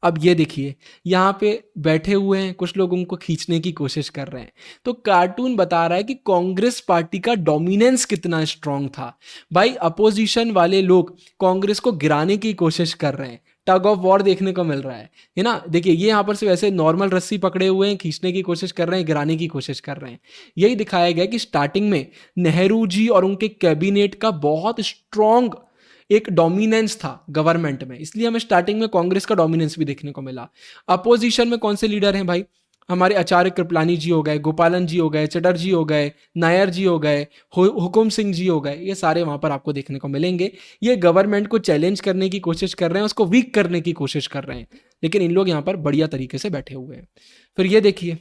अब ये देखिए, यहाँ पे बैठे हुए हैं कुछ लोग, उनको खींचने की कोशिश कर रहे हैं। तो कार्टून बता रहा है कि कांग्रेस पार्टी का डोमिनेंस कितना स्ट्रांग था। भाई अपोजिशन वाले लोग कांग्रेस को गिराने की कोशिश कर रहे हैं, टग ऑफ वॉर देखने को मिल रहा है ना। देखिए ये यहाँ पर से वैसे नॉर्मल रस्सी पकड़े हुए हैं, खींचने की कोशिश कर रहे हैं, गिराने की कोशिश कर रहे हैं। यही दिखाया गया कि स्टार्टिंग में नेहरू जी और उनके कैबिनेट का बहुत स्ट्रांग एक डोमिनेंस था गवर्नमेंट में, इसलिए हमें स्टार्टिंग में कांग्रेस का डोमिनेंस भी देखने को मिला। अपोजिशन में कौन से लीडर हैं भाई? हमारे आचार्य कृपलानी जी हो गए, गोपालन जी हो गए, चटर्जी हो गए, नायर जी हो गए, हुकुम सिंह जी हो गए, ये सारे वहां पर आपको देखने को मिलेंगे। ये गवर्नमेंट को चैलेंज करने की कोशिश कर रहे हैं, उसको वीक करने की कोशिश कर रहे हैं, लेकिन इन लोग यहाँ पर बढ़िया तरीके से बैठे हुए हैं। फिर ये देखिए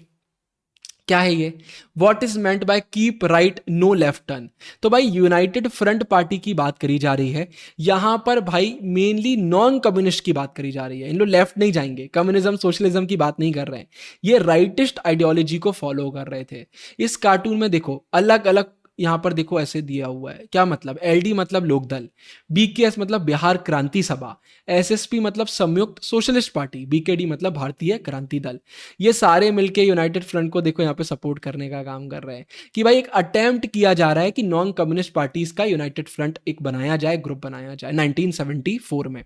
क्या है ये, what is meant by keep right no left turn. तो भाई यूनाइटेड फ्रंट पार्टी की बात करी जा रही है यहां पर भाई, मेनली नॉन कम्युनिस्ट की बात करी जा रही है। इन लोग लेफ्ट नहीं जाएंगे, कम्युनिज्म सोशलिज्म की बात नहीं कर रहे हैं, ये राइटिस्ट आइडियोलॉजी को फॉलो कर रहे थे। इस कार्टून में देखो अलग अलग यहां पर देखो ऐसे दिया हुआ है, क्या मतलब, एलडी मतलब लोकदल, बीकेएस मतलब बिहार क्रांति सभा, एसएसपी मतलब संयुक्त सोशलिस्ट पार्टी, बीकेडी मतलब भारतीय क्रांति दल। ये सारे मिलके यूनाइटेड फ्रंट को देखो यहाँ पे सपोर्ट करने का काम कर रहे हैं कि भाई एक अटेम्प्ट किया जा रहा है कि नॉन कम्युनिस्ट पार्टीज का यूनाइटेड फ्रंट एक बनाया जाए, ग्रुप बनाया जाए 1974 में।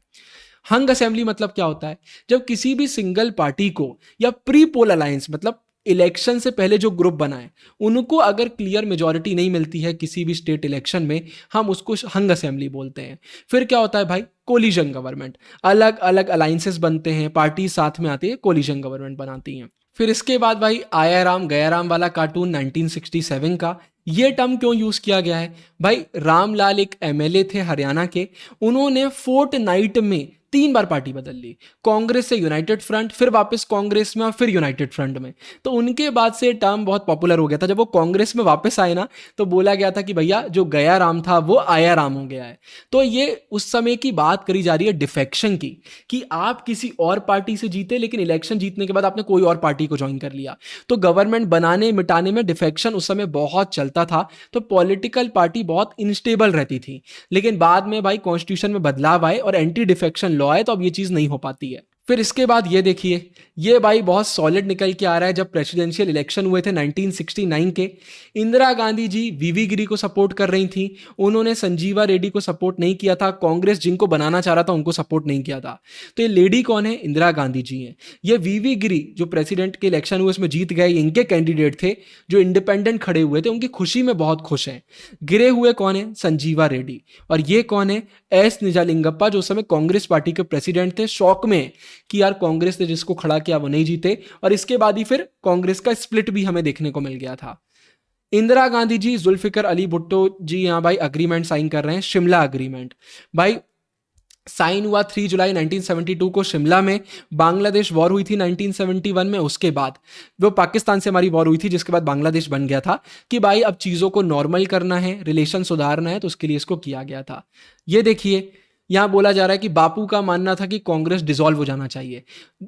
हंग असेंबली मतलब क्या होता है, जब किसी भी सिंगल पार्टी को या प्री पोल अलायंस मतलब इलेक्शन से पहले जो ग्रुप बनाए उनको अगर क्लियर मेजॉरिटी नहीं मिलती है किसी भी स्टेट इलेक्शन में, हम उसको हंग असेंबली बोलते हैं। फिर क्या होता है भाई, कोलिजन गवर्नमेंट, अलग अलग अलायंसेस बनते हैं, पार्टी साथ में आती है, कोलिजन गवर्नमेंट बनाती हैं। फिर इसके बाद भाई आया राम गया राम वाला कार्टून 1967 का, ये टर्म क्यों यूज किया गया है भाई? रामलाल एक एमएलए थे हरियाणा के, उन्होंने फोर्ट नाइट में 3 बार पार्टी बदल ली, कांग्रेस से यूनाइटेड फ्रंट, फिर वापस कांग्रेस में और फिर यूनाइटेड फ्रंट में। तो उनके बाद से टर्म बहुत पॉपुलर हो गया था। जब वो कांग्रेस में वापस आए ना तो बोला गया था कि भैया जो गया राम था वो आया राम हो गया है। तो ये उस समय की बात करी जा रही है डिफेक्शन की, कि आप किसी और पार्टी से जीते लेकिन इलेक्शन जीतने के बाद आपने कोई और पार्टी को ज्वाइन कर लिया। तो गवर्नमेंट बनाने मिटाने में डिफेक्शन उस समय बहुत चलता था, तो पॉलिटिकल पार्टी बहुत इनस्टेबल रहती थी। लेकिन बाद में भाई कॉन्स्टिट्यूशन में बदलाव आए और एंटी डिफेक्शन लॉ आए, तो अब ये चीज नहीं हो पाती है। फिर इसके बाद ये देखिए, ये भाई बहुत सॉलिड निकल के आ रहा है। जब प्रेसिडेंशियल इलेक्शन हुए थे 1969 के, इंदिरा गांधी जी वीवी गिरी को सपोर्ट कर रही थी, उन्होंने संजीवा रेड्डी को सपोर्ट नहीं किया था, कांग्रेस जिनको बनाना चाह रहा था उनको सपोर्ट नहीं किया था। तो ये लेडी कौन है? इंदिरा गांधी जी हैं। ये वीवी गिरी जो प्रेसिडेंट के इलेक्शन हुए उसमें जीत गए, इनके कैंडिडेट थे जो इंडिपेंडेंट खड़े हुए थे, उनकी खुशी में बहुत खुश हैं। गिरे हुए कौन है? संजीवा रेड्डी। और ये कौन है? एस निजालिंगप्पा, जो उस समय कांग्रेस पार्टी के प्रेसिडेंट थे, शौक में कि यार कांग्रेस ने जिसको खड़ा किया वो नहीं जीते। और इसके बाद ही फिर कांग्रेस का स्प्लिट भी हमें देखने को मिल गया था। इंदिरा गांधी जी, जुल्फिकर अली भुट्टो जी यहाँ भाई अग्रीमेंट साइन कर रहे हैं, शिमला अग्रीमेंट। भाई साइन हुआ 3 जुलाई 1972 को शिमला में। बांग्लादेश वॉर हुई थी 1971 में, उसके बाद वो पाकिस्तान से हमारी वॉर हुई थी, जिसके बाद बांग्लादेश बन गया था कि भाई अब चीज़ों को नॉर्मल करना है, रिलेशन सुधारना है, तो उसके लिए इसको किया गया था। ये देखिए यहां बोला जा रहा है कि बापू का मानना था कि कांग्रेस डिसॉल्व हो जाना चाहिए।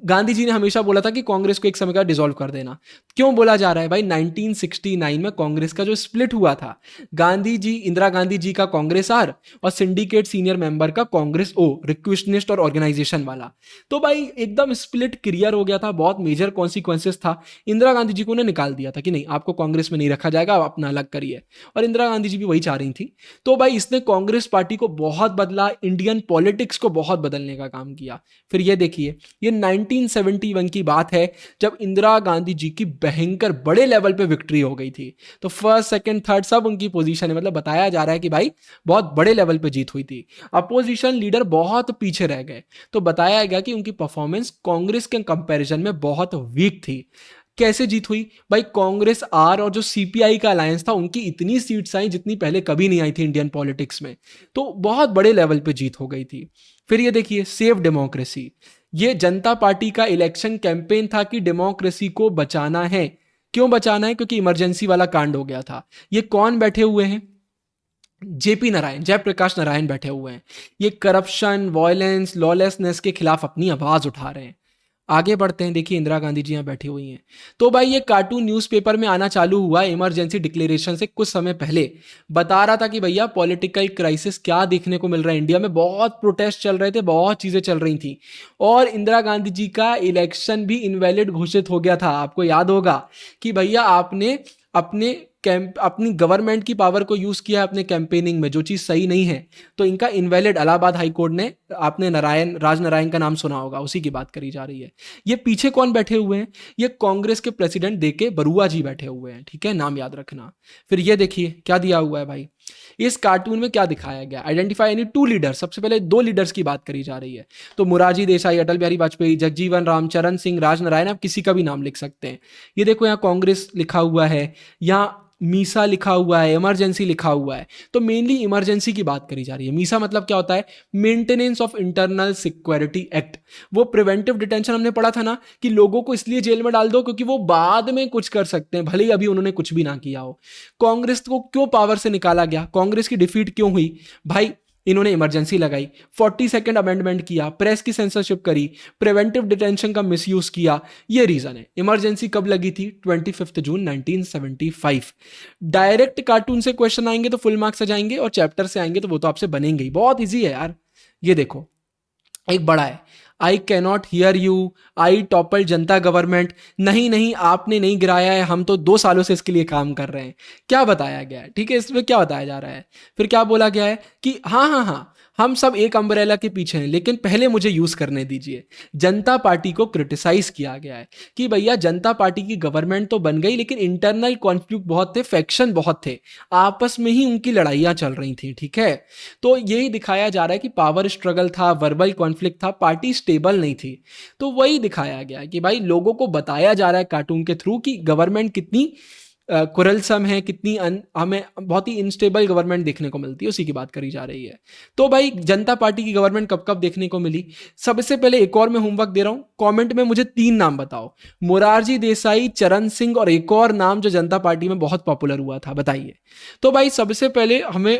गांधी जी ने हमेशा बोला था कि कांग्रेस को एक समय का डिसॉल्व कर देना। क्यों बोला जा रहा है भाई? 1969 में कांग्रेस का जो स्प्लिट हुआ था, गांधी जी, इंदिरा गांधी जी का कांग्रेस आर और सिंडिकेट सीनियर मेंबर का कांग्रेस ओ, रिक्वेशनिस्ट और ऑर्गेनाइजेशन वाला। तो भाई एकदम स्प्लिट क्लियर हो गया था, बहुत मेजर कॉन्सिक्वेंसेस था। इंदिरा गांधी जी को उन्हें निकाल दिया था कि नहीं, आपको कांग्रेस में नहीं रखा जाएगा, आप अपना अलग करिए। और इंदिरा गांधी जी भी वही चाह रही थी। तो भाई इसने कांग्रेस पार्टी को बहुत बदला, इंडियन पॉलिटिक्स को बहुत बदलने का काम किया। फिर ये देखिए, ये 1971 की बात है जब इंदिरा गांधी जी की भयंकर बड़े लेवल पे विक्ट्री हो गई थी। तो फर्स्ट सेकंड थर्ड सब उनकी पोजीशन है, मतलब बताया जा रहा है कि भाई बहुत बड़े लेवल पे जीत हुई थी। अपोजिशन लीडर बहुत पीछे रह गए, तो बताया गया कि उनकी परफॉर्मेंस कांग्रेस के कंपैरिजन में बहुत वीक थी। कैसे जीत हुई भाई? कांग्रेस आर और जो सीपीआई का अलायंस था, उनकी इतनी सीट्स आई जितनी पहले कभी नहीं आई थी इंडियन पॉलिटिक्स में, तो बहुत बड़े लेवल पे जीत हो गई थी। फिर ये देखिए, सेव डेमोक्रेसी, ये जनता पार्टी का इलेक्शन कैंपेन था कि डेमोक्रेसी को बचाना है। क्यों बचाना है? क्योंकि इमरजेंसी वाला कांड हो गया था। ये कौन बैठे हुए हैं? जेपी नारायण, जयप्रकाश नारायण बैठे हुए हैं। ये करप्शन, वायलेंस, लॉलेसनेस के खिलाफ अपनी आवाज उठा रहे हैं। आगे बढ़ते हैं, देखिए इंदिरा गांधी जी यहाँ बैठी हुई हैं। तो भाई ये कार्टून न्यूज़पेपर में आना चालू हुआ इमरजेंसी डिक्लेरेशन से कुछ समय पहले। बता रहा था कि भैया पॉलिटिकल क्राइसिस क्या देखने को मिल रहा है इंडिया में, बहुत प्रोटेस्ट चल रहे थे, बहुत चीज़ें चल रही थी, और इंदिरा गांधी जी का इलेक्शन भी इनवैलिड घोषित हो गया था। आपको याद होगा कि भैया आपने अपने अपनी गवर्नमेंट की पावर को यूज किया अपने कैंपेनिंग में, जो चीज सही नहीं है, तो इनका इनवैलिड इलाहाबाद हाई कोर्ट ने, आपने नारायण राजनारायण का नाम सुना होगा, उसी की बात करी जा रही है। ये पीछे कौन बैठे हुए हैं? ये कांग्रेस के प्रेसिडेंट देके बरुआ जी बैठे हुए हैं, ठीक है, नाम याद रखना। फिर ये देखिए क्या दिया हुआ है भाई, इस कार्टून में क्या दिखाया गया, आइडेंटिफाई एनी टू लीडर। सबसे पहले दो लीडर्स की बात करी जा रही है, तो मुरारजी देसाई, अटल बिहारी वाजपेयी, जगजीवन राम, चरण सिंह, राजनारायण, आप किसी का भी नाम लिख सकते हैं। ये देखो यहाँ कांग्रेस लिखा हुआ है, यहाँ मीसा लिखा हुआ है, इमरजेंसी लिखा हुआ है। तो मेनली इमरजेंसी की बात करी जा रही है। मीसा मतलब क्या होता है? Maintenance of internal security act. वो प्रिवेंटिव डिटेंशन हमने पढ़ा था ना, कि लोगों को इसलिए जेल में डाल दो क्योंकि वो बाद में कुछ कर सकते हैं, भले ही अभी उन्होंने कुछ भी ना किया हो। कांग्रेस को क्यों पावर से निकाला गया, कांग्रेस की डिफीट क्यों हुई भाई? इन्होंने इमरजेंसी लगाई, 42nd अमेंडमेंट किया, प्रेस की सेंसरशिप करी, प्रिवेंटिव डिटेंशन का मिसयूज किया, ये रीजन है। इमरजेंसी कब लगी थी? 25 जून 1975। डायरेक्ट कार्टून से क्वेश्चन आएंगे तो फुल मार्क्स आ जाएंगे, और चैप्टर से आएंगे तो वो तो आपसे बनेंगे ही, बहुत ईजी है यार। ये देखो एक बड़ा है, I cannot here you, I topple Janata government. नहीं नहीं, आपने नहीं गिराया है, हम तो 2 सालों से इसके लिए काम कर रहे हैं। क्या बताया गया है, ठीक है, इसमें क्या बताया जा रहा है? फिर क्या बोला गया है कि हाँ हाँ हाँ, हम सब एक अम्ब्रेला के पीछे हैं, लेकिन पहले मुझे यूज करने दीजिए। जनता पार्टी को क्रिटिसाइज किया गया है कि भैया जनता पार्टी की गवर्नमेंट तो बन गई, लेकिन इंटरनल कॉन्फ्लिक्ट बहुत थे, फैक्शन बहुत थे, आपस में ही उनकी लड़ाइयां चल रही थी, ठीक है। तो यही दिखाया जा रहा है कि पावर स्ट्रगल था, वर्बल कॉन्फ्लिक्ट था, पार्टी स्टेबल नहीं थी। तो वही दिखाया गया कि भाई लोगों को बताया जा रहा है कार्टून के थ्रू कि गवर्नमेंट कितनी कुरलसम है, कितनी हमें बहुत ही इनस्टेबल गवर्नमेंट देखने को मिलती है, उसी की बात करी जा रही है। तो भाई जनता पार्टी की गवर्नमेंट कब कब देखने को मिली? सबसे पहले एक और मैं होमवर्क दे रहा हूं, कमेंट में मुझे 3 नाम बताओ, मुरारजी देसाई, चरण सिंह, और एक और नाम जो जनता पार्टी में बहुत पॉपुलर हुआ था, बताइए। तो भाई सबसे पहले हमें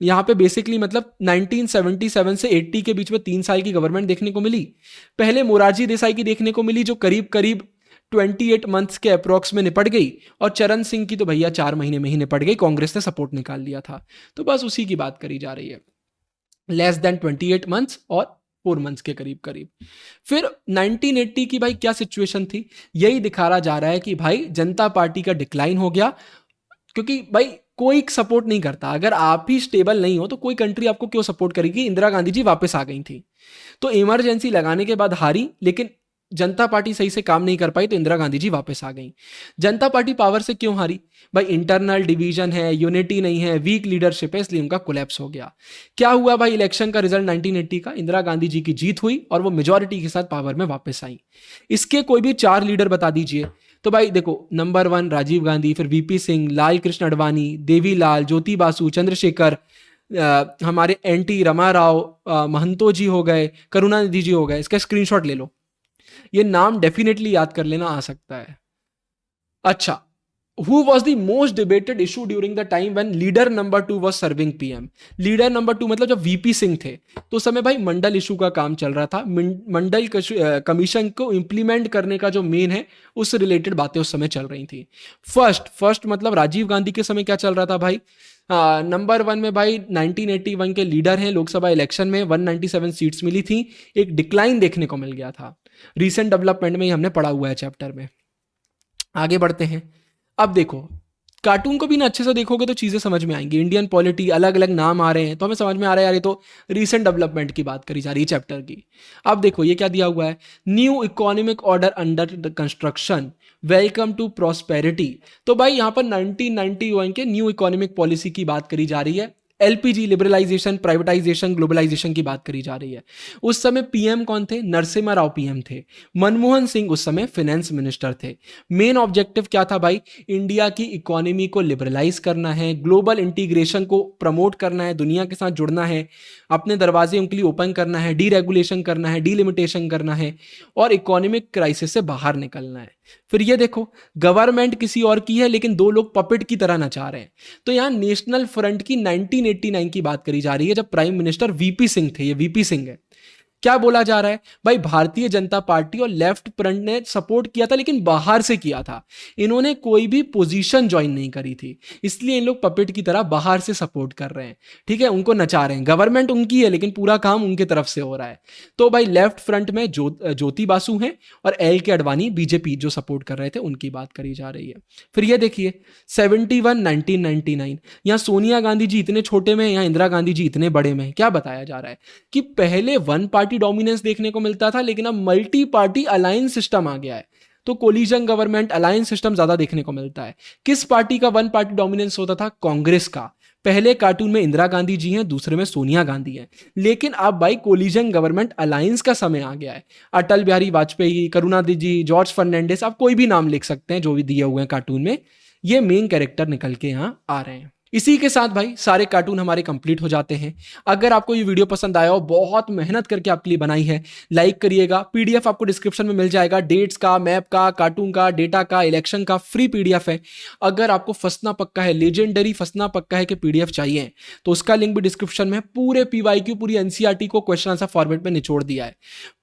यहाँ पे बेसिकली मतलब 1977 से 80 के बीच में 3 साल की गवर्नमेंट देखने को मिली। पहले मुरारजी देसाई की देखने को मिली, जो करीब करीब 28 मंथ्स के अप्रोक्स में निपट गई, और चरण सिंह की तो भैया 4 महीने में ही निपट गई, कांग्रेस ने सपोर्ट निकाल लिया था। तो बस उसी की बात करी जा रही है, लेस देन 28 मंथ्स और 4 मंथ्स के करीब करीब। फिर 1980 की भाई क्या सिचुएशन थी, यही दिखाया जा रहा है कि भाई जनता पार्टी का डिक्लाइन हो गया, क्योंकि भाई कोई सपोर्ट नहीं करता। अगर आप ही स्टेबल नहीं हो तो कोई कंट्री आपको क्यों सपोर्ट करेगी? इंदिरा गांधी जी वापस आ गई थी, तो इमरजेंसी लगाने के बाद हारी, लेकिन जनता पार्टी सही से काम नहीं कर पाई, तो इंदिरा गांधी जी वापस आ गई। जनता पार्टी पावर से क्यों हारी? भाई इंटरनल डिवीजन है, यूनिटी नहीं है, वीक लीडरशिप है, इसलिए उनका कोलैप्स हो गया। क्या हुआ भाई? इलेक्शन का रिजल्ट 1980 का, इंदिरा गांधी जी की जीत हुई और वो मेजोरिटी के साथ पावर में वापस आई। इसके कोई भी 4 लीडर बता दीजिए। तो भाई देखो, नंबर 1 राजीव गांधी, फिर वीपी सिंह, लाल कृष्ण आडवाणी, देवीलाल, ज्योति बासु, चंद्रशेखर, हमारे एनटी रमाराव, महंतो जी हो गए, करुणानिधि जी हो गए। इसका स्क्रीनशॉट ले लो, ये नाम डेफिनेटली याद कर लेना, आ सकता है। अच्छा, who was the most debated issue during the time when leader number 2 was serving PM? Leader number 2 मतलब जब वीपी सिंह थे, तो उस समय भाई मंडल इशू का काम चल रहा था। मंडल कमीशन को इंप्लीमेंट करने का जो मेन है, उससे रिलेटेड बातें उस समय चल रही थी। फर्स्ट मतलब राजीव गांधी के समय क्या चल रहा था भाई? नंबर 1 में भाई 1981 के लीडर हैं, लोकसभा इलेक्शन में 197 सीट्स मिली थी, एक डिक्लाइन देखने को मिल गया था। रीसेंट डेवलपमेंट में ही हमने पढ़ा हुआ है चैप्टर में। आगे बढ़ते हैं। अब देखो, कार्टून को भी ना अच्छे से देखोगे तो चीजें समझ में आएंगी। इंडियन पॉलिटी, अलग अलग नाम आ रहे हैं तो हमें समझ में आ रहा है यार, ये तो रीसेंट डेवलपमेंट की बात करी जा रही है चैप्टर की। अब देखो ये क्या दिया हुआ है, new economic order under construction, welcome to prosperity. तो भाई यहाँ पर 1991 के न्यू इकोनॉमिक पॉलिसी की बात करी जा रही है। एलपीजी, लिबरलाइजेशन, प्राइवेटाइजेशन, ग्लोबलाइजेशन की बात करी जा रही है। उस समय पीएम कौन थे? नरसिम्हा राव पीएम थे। मनमोहन सिंह उस समय फाइनेंस मिनिस्टर थे। मेन ऑब्जेक्टिव क्या था भाई? इंडिया की इकोनॉमी को लिबरलाइज करना है, ग्लोबल इंटीग्रेशन को प्रमोट करना है, दुनिया के साथ जुड़ना है, अपने दरवाजे उनके लिए ओपन करना है, डीरेगुलेशन करना है, डीलिमिटेशन करना है, और इकोनॉमिक क्राइसिस से बाहर निकलना है। फिर ये देखो, गवर्नमेंट किसी और की है, लेकिन 2 लोग पपेट की तरह नचा रहे हैं। तो यहां नेशनल फ्रंट की 1989 की बात करी जा रही है, जब प्राइम मिनिस्टर वीपी सिंह थे। ये वीपी सिंह है। क्या बोला जा रहा है भाई, भारतीय जनता पार्टी और लेफ्ट फ्रंट ने सपोर्ट किया था लेकिन बाहर से किया था, इन्होंने कोई भी पोजीशन ज्वाइन नहीं करी थी, इसलिए इन लोग पपेट की तरह बाहर से सपोर्ट कर रहे हैं। ठीक है, उनको नचा रहे हैं, गवर्नमेंट उनकी है लेकिन पूरा काम उनके तरफ से हो रहा है। तो भाई लेफ्ट फ्रंट में ज्योति बासु हैं और एल के अडवाणी बीजेपी जो सपोर्ट कर रहे थे उनकी बात करी जा रही है। फिर ये देखिए 71 1999, यहाँ सोनिया गांधी जी इतने छोटे में, यहाँ इंदिरा गांधी जी इतने बड़े में। क्या बताया जा रहा है कि पहले वन पार्टी डोमिनेंस देखने को मिलता था लेकिन अब मल्टी पार्टी अलायंस सिस्टम आ गया है, तो कोलिजन गवर्नमेंट अलायंस सिस्टम ज्यादा देखने को मिलता है। किस पार्टी का वन पार्टी डोमिनेंस होता था? कांग्रेस का। पहले कार्टून में इंदिरा गांधी जी हैं, दूसरे में सोनिया गांधी हैं, लेकिन अब भाई कोलिजन गवर्नमेंट अलायंस का समय आ गया है। अटल बिहारी वाजपेयी, करुणानिधि जी, जॉर्ज फर्नांडिस, आप कोई भी नाम लिख सकते हैं जो भी दिए हुए हैं कार्टून में, ये मेन कैरेक्टर निकल के यहां आ रहे हैं। इसी के साथ भाई सारे कार्टून हमारे कंप्लीट हो जाते हैं। अगर आपको ये वीडियो पसंद आया हो, बहुत मेहनत करके आपके लिए बनाई है, लाइक करिएगा। पीडीएफ आपको डिस्क्रिप्शन में मिल जाएगा, डेट्स का, मैप का, कार्टून का, डेटा का, इलेक्शन का, फ्री पीडीएफ है। अगर आपको फंसना पक्का है, लेजेंडरी फंसना पक्का है कि पीडीएफ चाहिए, तो उसका लिंक भी डिस्क्रिप्शन में है। पूरे पीवाईक्यू, पूरी एनसीईआरटी को क्वेश्चन आंसर फॉर्मेट में निचोड़ दिया है।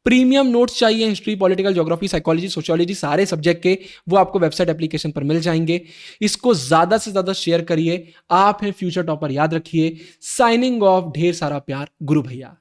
प्रीमियम नोट्स चाहिए history, political, geography, psychology, sociology, सारे सब्जेक्ट के, वो आपको वेबसाइट एप्लीकेशन पर मिल जाएंगे। इसको ज्यादा से ज्यादा शेयर करिए। आप हैं फ्यूचर टॉपर, याद रखिए। साइनिंग ऑफ, ढेर सारा प्यार, गुरु भैया।